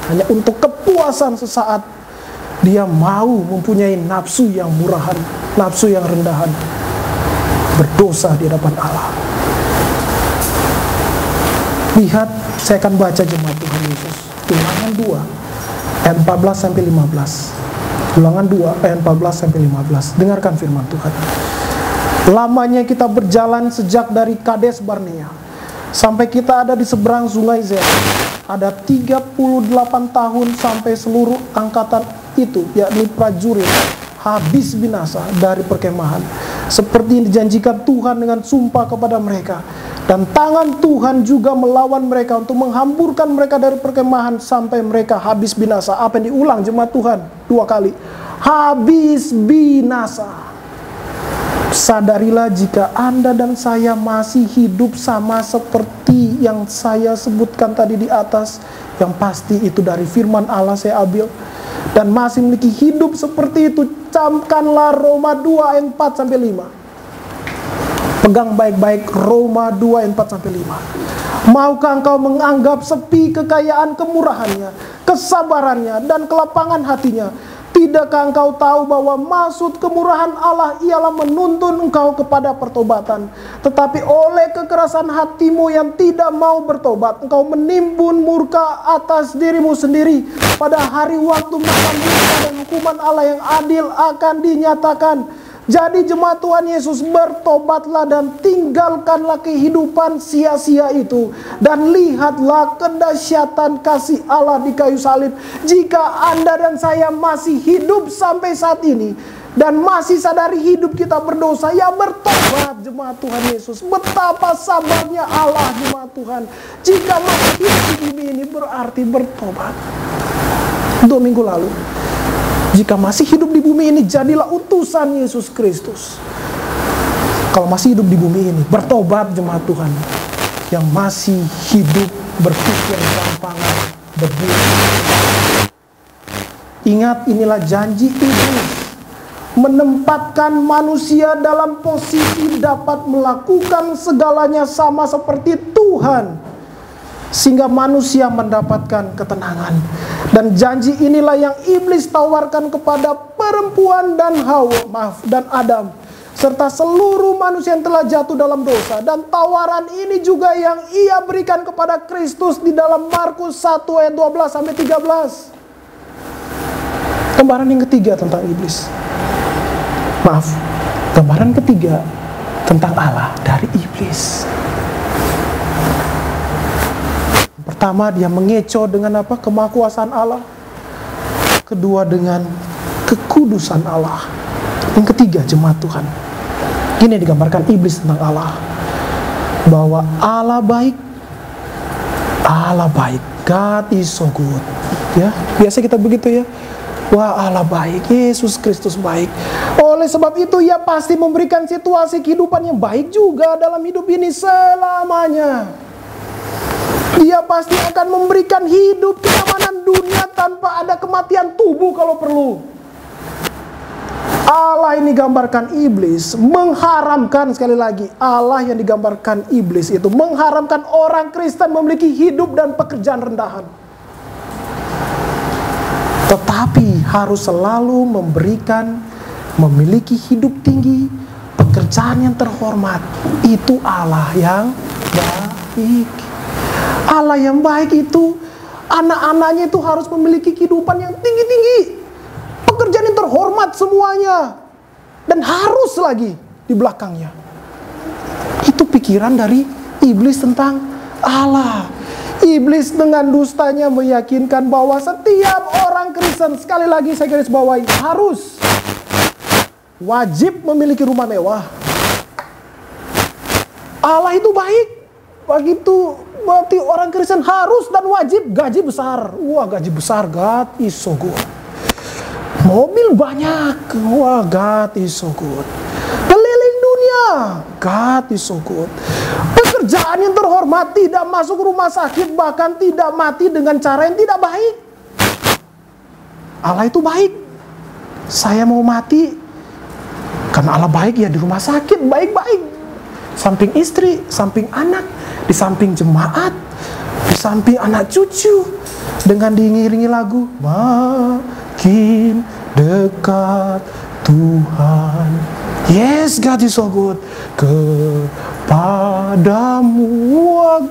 hanya untuk kepuasan sesaat. Dia mau mempunyai nafsu yang murahan, nafsu yang rendahan, berdosa di hadapan Allah. Lihat, saya akan baca jemaat Tuhan Yesus, Ulangan 2 ayat 14 sampai 15. Ulangan 2 ayat 14 sampai 15. Dengarkan firman Tuhan. Lamanya kita berjalan sejak dari Kades Barnea sampai kita ada di seberang sungai Zer. Ada 38 tahun sampai seluruh angkatan itu, yakni prajurit, habis binasa dari perkemahan, seperti yang dijanjikan Tuhan dengan sumpah kepada mereka. Dan tangan Tuhan juga melawan mereka untuk menghamburkan mereka dari perkemahan sampai mereka habis binasa. Apa yang diulang jemaat Tuhan? 2 kali. Habis binasa. Sadarilah jika Anda dan saya masih hidup sama seperti yang saya sebutkan tadi di atas, yang pasti itu dari firman Allah saya ambil, dan masih memiliki hidup seperti itu, camkanlah Roma 2 ayat 4 sampai 5. Pegang baik-baik Roma 2 ayat 4 sampai 5. Maukah engkau menganggap sepi kekayaan kemurahannya, kesabarannya, dan kelapangan hatinya? Tidakkah engkau tahu bahwa maksud kemurahan Allah ialah menuntun engkau kepada pertobatan? Tetapi oleh kekerasan hatimu yang tidak mau bertobat, engkau menimbun murka atas dirimu sendiri. Pada hari waktu malam murka dan hukuman Allah yang adil akan dinyatakan. Jadi jemaat Tuhan Yesus, bertobatlah dan tinggalkanlah kehidupan sia-sia itu, dan lihatlah kedahsyatan kasih Allah di kayu salib. Jika Anda dan saya masih hidup sampai saat ini dan masih sadari hidup kita berdosa, ya bertobat jemaat Tuhan Yesus. Betapa sabarnya Allah jemaat Tuhan. Jika masih hidup di bumi ini berarti bertobat. 2 minggu lalu, jika masih hidup di bumi ini, jadilah utusan Yesus Kristus. Kalau masih hidup di bumi ini, bertobat jemaat Tuhan. Yang masih hidup, berpikir gampangan, berbuat. Ingat, inilah janji iblis, menempatkan manusia dalam posisi dapat melakukan segalanya sama seperti Tuhan, sehingga manusia mendapatkan ketenangan. Dan janji inilah yang iblis tawarkan kepada perempuan dan dan Adam, serta seluruh manusia yang telah jatuh dalam dosa. Dan tawaran ini juga yang ia berikan kepada Kristus di dalam Markus 1 ayat 12 sampai 13. Gambaran yang ketiga tentang iblis. Gambaran ketiga tentang Allah dari iblis. Pertama, dia mengecoh dengan kemahakuasaan Allah. Kedua, dengan kekudusan Allah. Yang ketiga, jemaat Tuhan, ini digambarkan iblis tentang Allah, bahwa Allah baik. Allah baik. God is so good. Ya, biasa kita begitu ya. Wah, Allah baik, Yesus Kristus baik. Oleh sebab itu, Ia pasti memberikan situasi kehidupan yang baik juga dalam hidup ini selamanya. Dia pasti akan memberikan hidup kenyamanan dunia tanpa ada kematian tubuh kalau perlu. Allah ini gambarkan iblis, mengharamkan, sekali lagi, Allah yang digambarkan iblis itu mengharamkan orang Kristen memiliki hidup dan pekerjaan rendahan. Tetapi harus selalu memiliki hidup tinggi, pekerjaan yang terhormat. Itu Allah yang baik. Allah yang baik itu, anak-anaknya itu harus memiliki kehidupan yang tinggi-tinggi, pekerjaan yang terhormat semuanya, dan harus lagi di belakangnya. Itu pikiran dari iblis tentang Allah. Iblis dengan dustanya meyakinkan bahwa setiap orang Kristen, sekali lagi saya garis bawahi, harus wajib memiliki rumah mewah. Allah itu baik. Begitu berarti orang Kristen harus dan wajib gaji besar. Wah, gaji besar, God is so good. Mobil banyak, wah, God is so good. Keliling dunia, God is so good. Pekerjaan yang terhormat, tidak masuk rumah sakit, bahkan tidak mati dengan cara yang tidak baik. Allah itu baik. Saya mau mati karena Allah baik, ya di rumah sakit baik-baik. Samping istri, samping anak, di samping jemaat, di samping anak cucu, dengan diiringi lagu makin dekat Tuhan. Yes, God is so good. Kepadamu,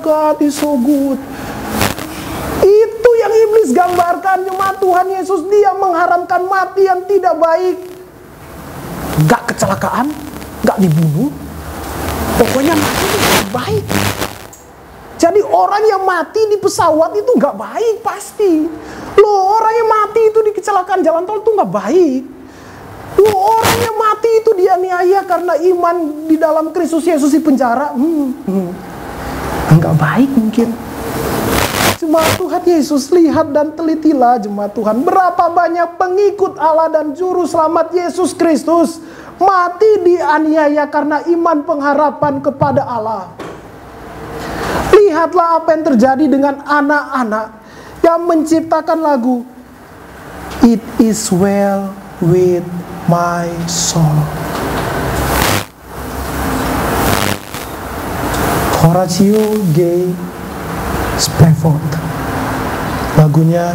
God is so good. Itu yang iblis gambarkan, jemaat Tuhan Yesus. Dia mengharamkan mati yang tidak baik. Gak kecelakaan, gak dibunuh. Pokoknya mati itu gak baik. Jadi orang yang mati di pesawat itu gak baik pasti. Loh, orang yang mati itu di kecelakaan jalan tol itu gak baik. Loh, orang yang mati itu dianiaya karena iman di dalam Kristus Yesus di penjara. Gak baik mungkin. Jemaat Tuhan Yesus, lihat dan telitilah jemaat Tuhan. Berapa banyak pengikut Allah dan Juru Selamat Yesus Kristus mati dianiaya karena iman pengharapan kepada Allah. Lihatlah apa yang terjadi dengan anak-anak yang menciptakan lagu It is well with my soul. Horatio G. Spafford, lagunya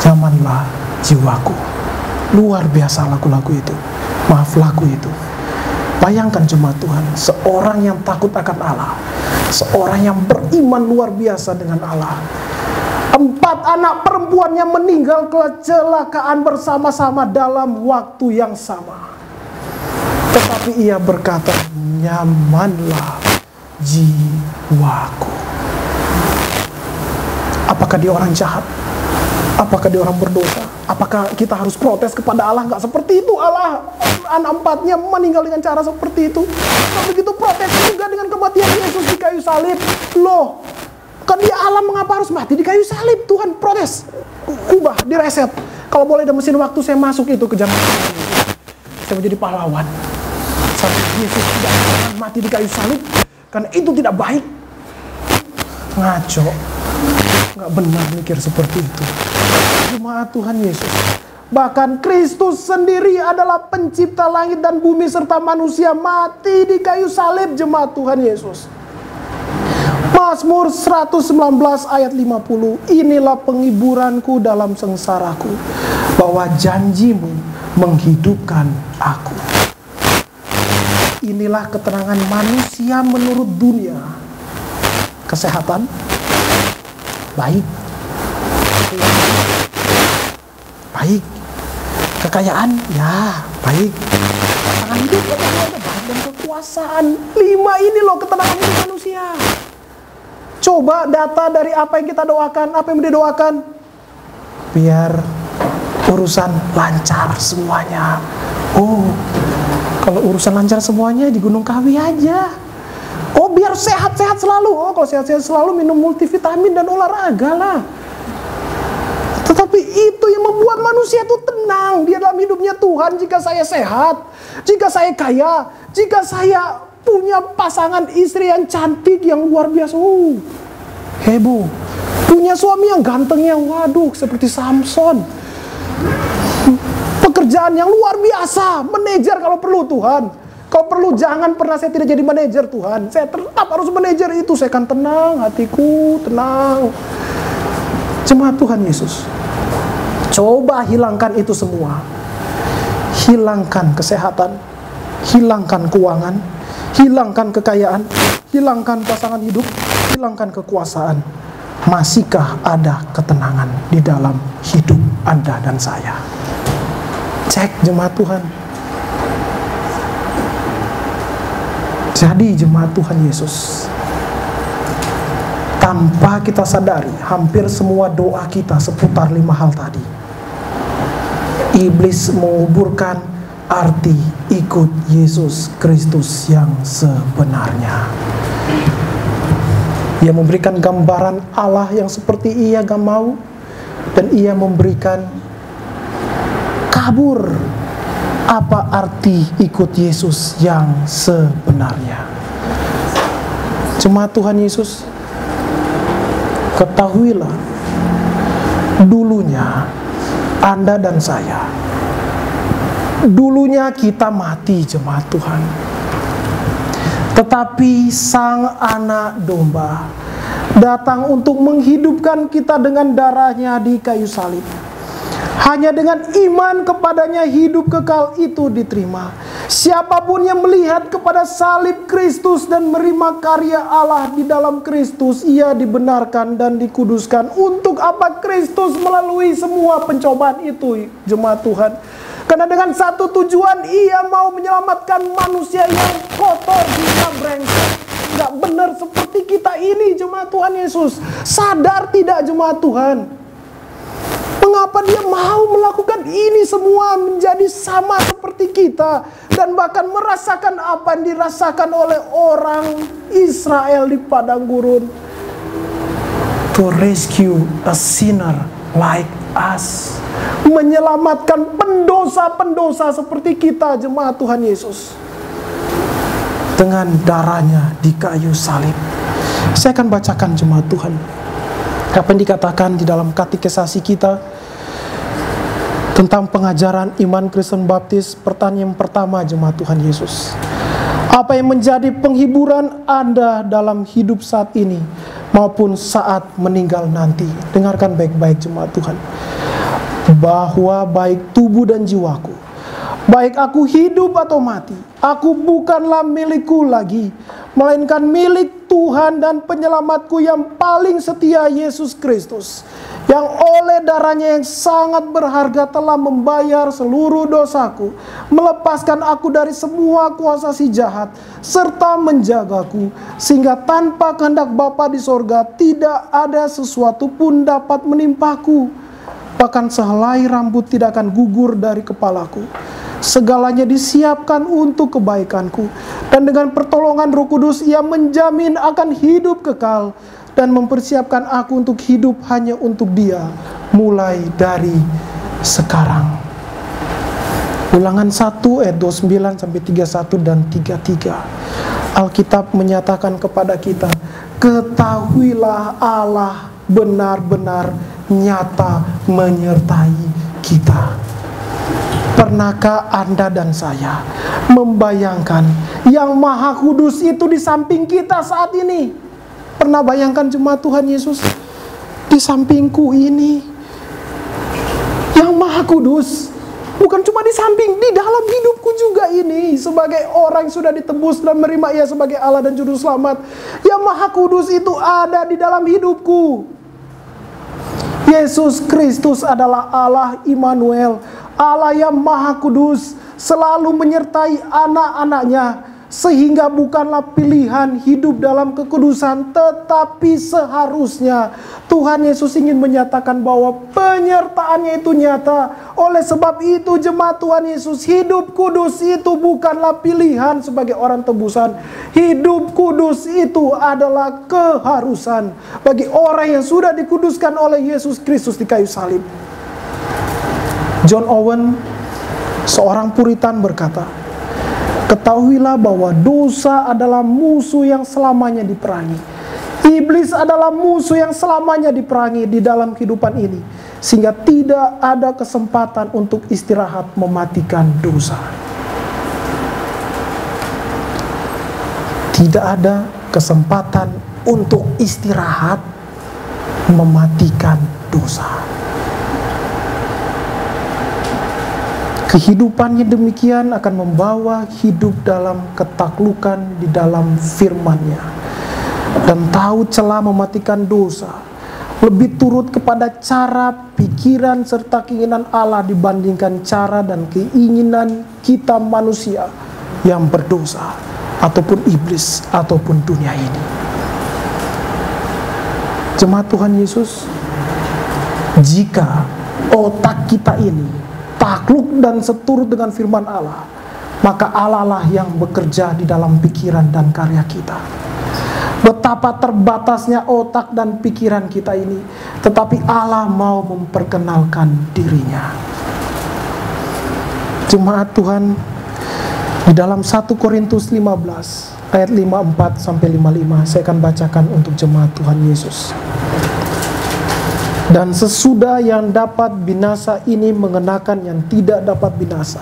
Nyamanlah Jiwaku. Luar biasa lagu-lagu itu. Maaf, lagu itu. Bayangkan jemaat Tuhan, seorang yang takut akan Allah, seorang yang beriman luar biasa dengan Allah. 4 anak perempuannya meninggal kecelakaan bersama-sama dalam waktu yang sama. Tetapi ia berkata, nyamanlah jiwaku. Apakah dia orang jahat? Apakah dia orang berdosa? Apakah kita harus protes kepada Allah? Nggak seperti itu. Allah, anak 4-nya meninggal dengan cara seperti itu. Nah, begitu protes juga dengan kematian Yesus di kayu salib. Loh, kan dia Allah, mengapa harus mati di kayu salib? Tuhan protes, ubah, direset. Kalau boleh ada mesin waktu, saya masuk itu ke zaman ini. Saya menjadi pahlawan. Sampai Yesus tidak mati di kayu salib, karena itu tidak baik. Ngaco. Nggak benar mikir seperti itu. Jemaat Tuhan Yesus, bahkan Kristus sendiri adalah pencipta langit dan bumi serta manusia, mati di kayu salib, jemaat Tuhan Yesus. Mazmur 119 ayat 50, inilah penghiburanku dalam sengsaraku, bahwa janjimu menghidupkan aku. Inilah keterangan manusia menurut dunia. Kesehatan baik, baik. Kekayaan, ya baik. Ketenangan hidup, baik, dan kekuasaan. 5 ini loh ketenangan hidup manusia. Coba data dari apa yang kita doakan, apa yang didoakan. Biar urusan lancar semuanya. Oh, kalau urusan lancar semuanya di Gunung Kawi aja. Oh, biar sehat-sehat selalu. Oh, kalau sehat-sehat selalu minum multivitamin dan olahraga lah. Tetapi itu yang membuat manusia itu tenang di dalam hidupnya. Tuhan, jika saya sehat, jika saya kaya, jika saya punya pasangan istri yang cantik, yang luar biasa, heboh. Punya suami yang gantengnya, waduh, seperti Samson. Pekerjaan yang luar biasa, manajer kalau perlu Tuhan. Kalau perlu jangan pernah saya tidak jadi manajer Tuhan. Saya tetap harus manajer itu, saya akan tenang, hatiku tenang. Jemaat Tuhan Yesus, coba hilangkan itu semua. Hilangkan kesehatan, hilangkan keuangan, hilangkan kekayaan, hilangkan pasangan hidup, hilangkan kekuasaan. Masihkah ada ketenangan di dalam hidup Anda dan saya? Cek jemaat Tuhan. Jadi jemaat Tuhan Yesus, tanpa kita sadari, hampir semua doa kita seputar 5 hal tadi. Iblis menguburkan arti ikut Yesus Kristus yang sebenarnya. Ia memberikan gambaran Allah yang seperti ia gak mau, dan ia memberikan kabur apa arti ikut Yesus yang sebenarnya. Jemaat Tuhan Yesus, ketahuilah, dulunya Anda dan saya, dulunya kita mati jemaat Tuhan. Tetapi Sang Anak Domba datang untuk menghidupkan kita dengan darahnya di kayu salib. Hanya dengan iman kepadanya hidup kekal itu diterima. Siapapun yang melihat kepada salib Kristus dan menerima karya Allah di dalam Kristus, ia dibenarkan dan dikuduskan. Untuk apa Kristus melalui semua pencobaan itu, jemaat Tuhan? Karena dengan satu tujuan, ia mau menyelamatkan manusia yang kotor, bisa brengsek, nggak benar seperti kita ini, jemaat Tuhan Yesus. Sadar tidak jemaat Tuhan? Mengapa dia mau melakukan ini semua menjadi sama seperti kita, dan bahkan merasakan apa yang dirasakan oleh orang Israel di padang gurun? To rescue a sinner like us. Menyelamatkan pendosa-pendosa seperti kita, jemaat Tuhan Yesus. Dengan darahnya di kayu salib. Saya akan bacakan jemaat Tuhan apa yang dikatakan di dalam katekisasi kita tentang pengajaran iman Kristen Baptis. Pertanyaan pertama jemaat Tuhan Yesus, apa yang menjadi penghiburan Anda dalam hidup saat ini maupun saat meninggal nanti? Dengarkan baik-baik jemaat Tuhan. Bahwa baik tubuh dan jiwaku, baik aku hidup atau mati, aku bukanlah milikku lagi, melainkan milik Tuhan dan penyelamatku yang paling setia, Yesus Kristus, yang oleh darahnya yang sangat berharga telah membayar seluruh dosaku, melepaskan aku dari semua kuasa si jahat, serta menjagaku, sehingga tanpa kehendak Bapa di sorga tidak ada sesuatu pun dapat menimpaku. Bahkan sehelai rambut tidak akan gugur dari kepalaku. Segalanya disiapkan untuk kebaikanku, dan dengan pertolongan Roh Kudus ia menjamin akan hidup kekal dan mempersiapkan aku untuk hidup hanya untuk Dia mulai dari sekarang. Ulangan 1 ayat 29 sampai 31 dan 33. Alkitab menyatakan kepada kita, ketahuilah Allah benar-benar nyata menyertai kita. Pernahkah Anda dan saya membayangkan yang Maha Kudus itu di samping kita saat ini? Pernah bayangkan jemaat Tuhan Yesus? Di sampingku ini yang Maha Kudus. Bukan cuma di samping, di dalam hidupku juga ini. Sebagai orang yang sudah ditebus dan menerima Ia sebagai Allah dan Juru Selamat, yang Maha Kudus itu ada di dalam hidupku. Yesus Kristus adalah Allah Immanuel, Allah yang Maha Kudus, selalu menyertai anak-anaknya, sehingga bukanlah pilihan hidup dalam kekudusan, tetapi seharusnya Tuhan Yesus ingin menyatakan bahwa penyertaannya itu nyata. Oleh sebab itu jemaat Tuhan Yesus, hidup kudus itu bukanlah pilihan sebagai orang tebusan. Hidup kudus itu adalah keharusan bagi orang yang sudah dikuduskan oleh Yesus Kristus di kayu salib. John Owen, seorang Puritan, berkata, "Ketahuilah bahwa dosa adalah musuh yang selamanya diperangi. Iblis adalah musuh yang selamanya diperangi di dalam kehidupan ini, sehingga tidak ada kesempatan untuk istirahat mematikan dosa." Tidak ada kesempatan untuk istirahat mematikan dosa. Kehidupannya demikian akan membawa hidup dalam ketaklukan di dalam firman-Nya, dan tahu celah mematikan dosa, lebih turut kepada cara, pikiran, serta keinginan Allah dibandingkan cara dan keinginan kita manusia yang berdosa, ataupun iblis, ataupun dunia ini. Jemaat Tuhan Yesus, jika otak kita ini takluk dan seturut dengan firman Allah, maka Allah lah yang bekerja di dalam pikiran dan karya kita. Betapa terbatasnya otak dan pikiran kita ini, tetapi Allah mau memperkenalkan dirinya. Jemaat Tuhan, di dalam 1 Korintus 15 ayat 54 sampai 55, saya akan bacakan untuk jemaat Tuhan Yesus. "Dan sesudah yang dapat binasa ini mengenakan yang tidak dapat binasa,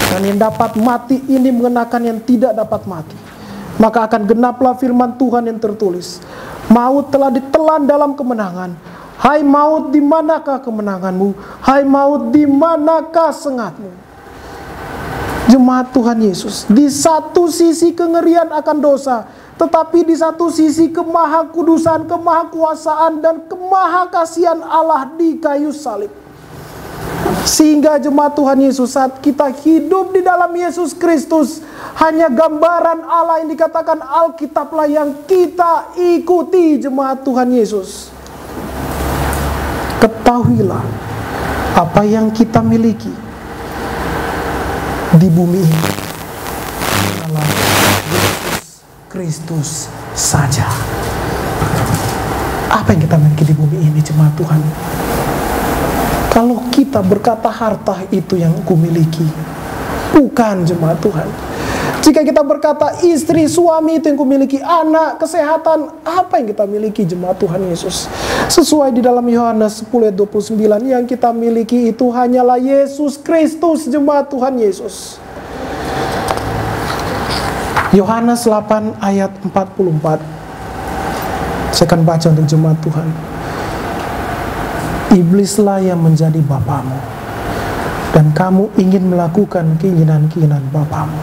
dan yang dapat mati ini mengenakan yang tidak dapat mati, maka akan genaplah firman Tuhan yang tertulis, maut telah ditelan dalam kemenangan. Hai maut, di manakah kemenanganmu? Hai maut, di manakah sengatmu?" Jemaat Tuhan Yesus, di satu sisi kengerian akan dosa, tetapi di satu sisi kemahakudusan, kemahakuasaan, dan kemahakasihan Allah di kayu salib. Sehingga jemaat Tuhan Yesus, saat kita hidup di dalam Yesus Kristus, hanya gambaran Allah yang dikatakan Alkitablah yang kita ikuti. Jemaat Tuhan Yesus, ketahuilah apa yang kita miliki di bumi ini adalah Yesus Kristus saja. Apa yang kita miliki di bumi ini, jemaat Tuhan? Kalau kita berkata harta itu yang ku miliki, bukan, jemaat Tuhan. Jika kita berkata istri, suami itu yang ku miliki, anak, kesehatan, apa yang kita miliki, jemaat Tuhan Yesus? Sesuai di dalam Yohanes 10 ayat 29, yang kita miliki itu hanyalah Yesus Kristus, jemaat Tuhan Yesus. Yohanes 8 ayat 44, saya akan baca untuk jemaat Tuhan. "Iblislah yang menjadi bapamu, dan kamu ingin melakukan keinginan-keinginan bapamu.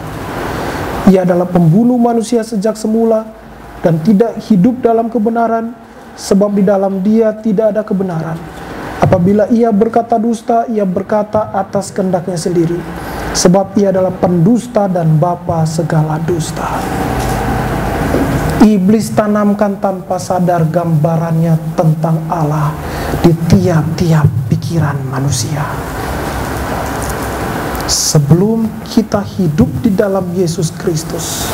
Ia adalah pembunuh manusia sejak semula, dan tidak hidup dalam kebenaran, sebab di dalam dia tidak ada kebenaran. Apabila ia berkata dusta, ia berkata atas kehendaknya sendiri, sebab ia adalah pendusta dan bapa segala dusta." Iblis tanamkan tanpa sadar gambarannya tentang Allah di tiap-tiap pikiran manusia. Sebelum kita hidup di dalam Yesus Kristus,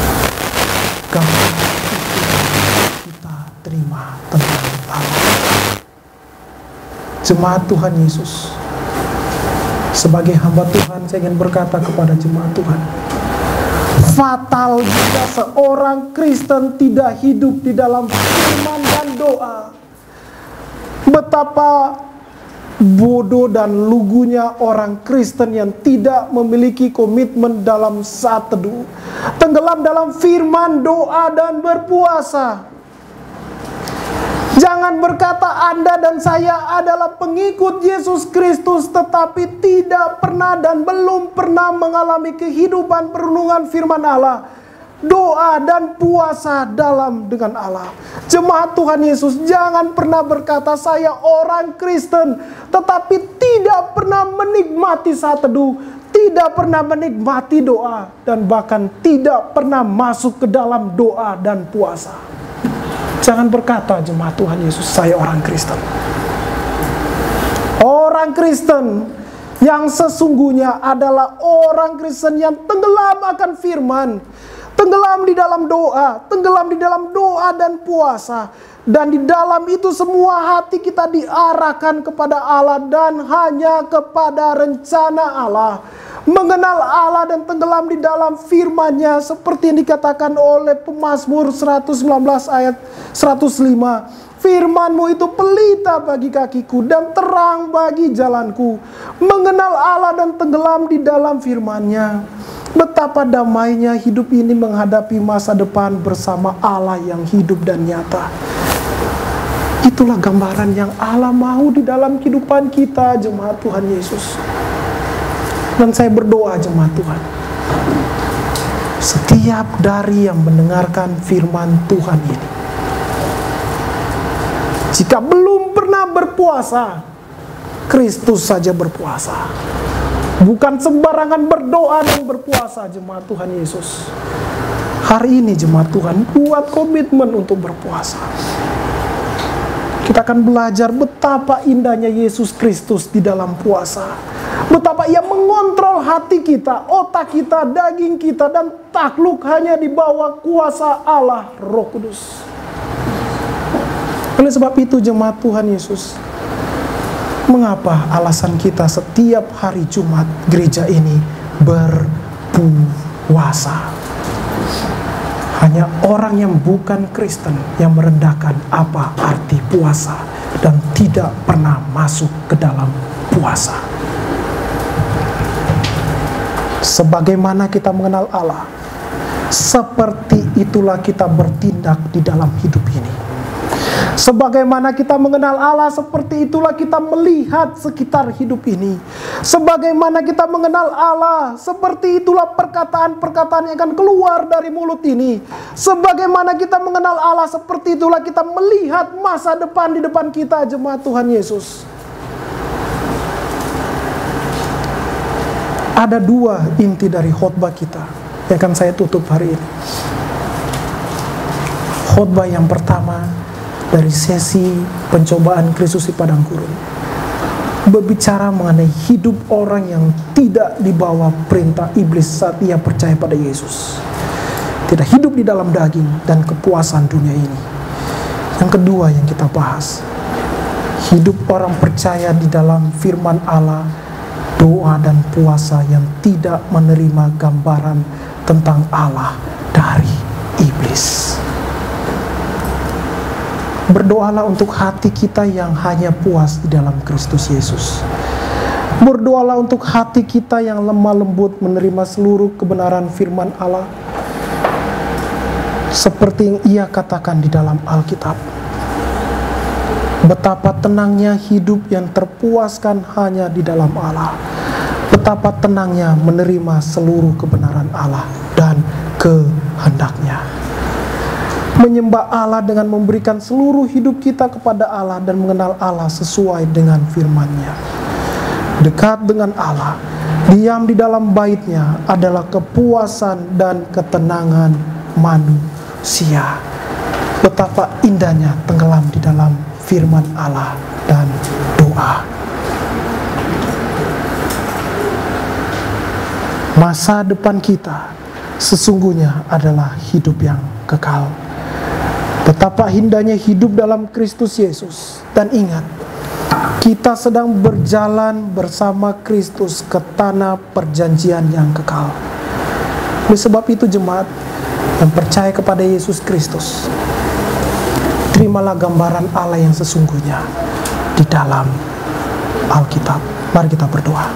gambaran itu kita terima tentang Allah. Jemaat Tuhan Yesus, sebagai hamba Tuhan, saya ingin berkata kepada jemaat Tuhan, fatal jika seorang Kristen tidak hidup di dalam firman dan doa. Betapa bodoh dan lugunya orang Kristen yang tidak memiliki komitmen dalam saat teduh, tenggelam dalam firman, doa, dan berpuasa. Jangan berkata Anda dan saya adalah pengikut Yesus Kristus, tetapi tidak pernah dan belum pernah mengalami kehidupan perenungan firman Allah, doa dan puasa dalam dengan Allah. Jemaat Tuhan Yesus, jangan pernah berkata saya orang Kristen, tetapi tidak pernah menikmati saat teduh, tidak pernah menikmati doa, dan bahkan tidak pernah masuk ke dalam doa dan puasa. Jangan berkata, jemaat Tuhan Yesus, saya orang Kristen. Orang Kristen yang sesungguhnya adalah orang Kristen yang tenggelam akan firman, tenggelam di dalam doa, tenggelam di dalam doa dan puasa. Dan di dalam itu semua hati kita diarahkan kepada Allah dan hanya kepada rencana Allah. Mengenal Allah dan tenggelam di dalam firman-Nya, seperti yang dikatakan oleh Pemazmur 119 ayat 105. Firman-Mu itu pelita bagi kakiku dan terang bagi jalanku. Mengenal Allah dan tenggelam di dalam firman-Nya. Betapa damainya hidup ini menghadapi masa depan bersama Allah yang hidup dan nyata. Itulah gambaran yang Allah mau di dalam kehidupan kita, jemaat Tuhan Yesus. Dan saya berdoa, jemaat Tuhan, setiap dari yang mendengarkan firman Tuhan ini, jika belum pernah berpuasa, Kristus saja berpuasa. Bukan sembarangan berdoa dan berpuasa, jemaat Tuhan Yesus. Hari ini, jemaat Tuhan, buat komitmen untuk berpuasa. Kita akan belajar betapa indahnya Yesus Kristus di dalam puasa. Betapa Ia mengontrol hati kita, otak kita, daging kita, dan takluk hanya di bawah kuasa Allah Roh Kudus. Oleh sebab itu, jemaat Tuhan Yesus, mengapa alasan kita setiap hari Jumat gereja ini berpuasa? Hanya orang yang bukan Kristen yang merendahkan apa arti puasa dan tidak pernah masuk ke dalam puasa. Sebagaimana kita mengenal Allah, seperti itulah kita bertindak di dalam hidup ini. Sebagaimana kita mengenal Allah, seperti itulah kita melihat sekitar hidup ini. Sebagaimana kita mengenal Allah, seperti itulah perkataan-perkataan yang akan keluar dari mulut ini. Sebagaimana kita mengenal Allah, seperti itulah kita melihat masa depan di depan kita, jemaat Tuhan Yesus. Ada dua inti dari khotbah kita yang akan saya tutup hari ini. Khotbah yang pertama dari sesi pencobaan Kristus di padang gurun, berbicara mengenai hidup orang yang tidak dibawa perintah iblis saat ia percaya pada Yesus. Tidak hidup di dalam daging dan kepuasan dunia ini. Yang kedua yang kita bahas, hidup orang percaya di dalam firman Allah, doa dan puasa yang tidak menerima gambaran tentang Allah dari iblis. Berdoalah untuk hati kita yang hanya puas di dalam Kristus Yesus. Berdoalah untuk hati kita yang lemah lembut menerima seluruh kebenaran firman Allah, seperti yang Ia katakan di dalam Alkitab. Betapa tenangnya hidup yang terpuaskan hanya di dalam Allah. Betapa tenangnya menerima seluruh kebenaran Allah dan kehendaknya. Menyembah Allah dengan memberikan seluruh hidup kita kepada Allah dan mengenal Allah sesuai dengan firman-Nya. Dekat dengan Allah, diam di dalam bait-Nya adalah kepuasan dan ketenangan manusia. Betapa indahnya tenggelam di dalam firman Allah dan doa. Masa depan kita sesungguhnya adalah hidup yang kekal. Betapa indahnya hidup dalam Kristus Yesus. Dan ingat, kita sedang berjalan bersama Kristus ke tanah perjanjian yang kekal. Oleh sebab itu, jemaat yang percaya kepada Yesus Kristus, terimalah gambaran Allah yang sesungguhnya di dalam Alkitab. Mari kita berdoa.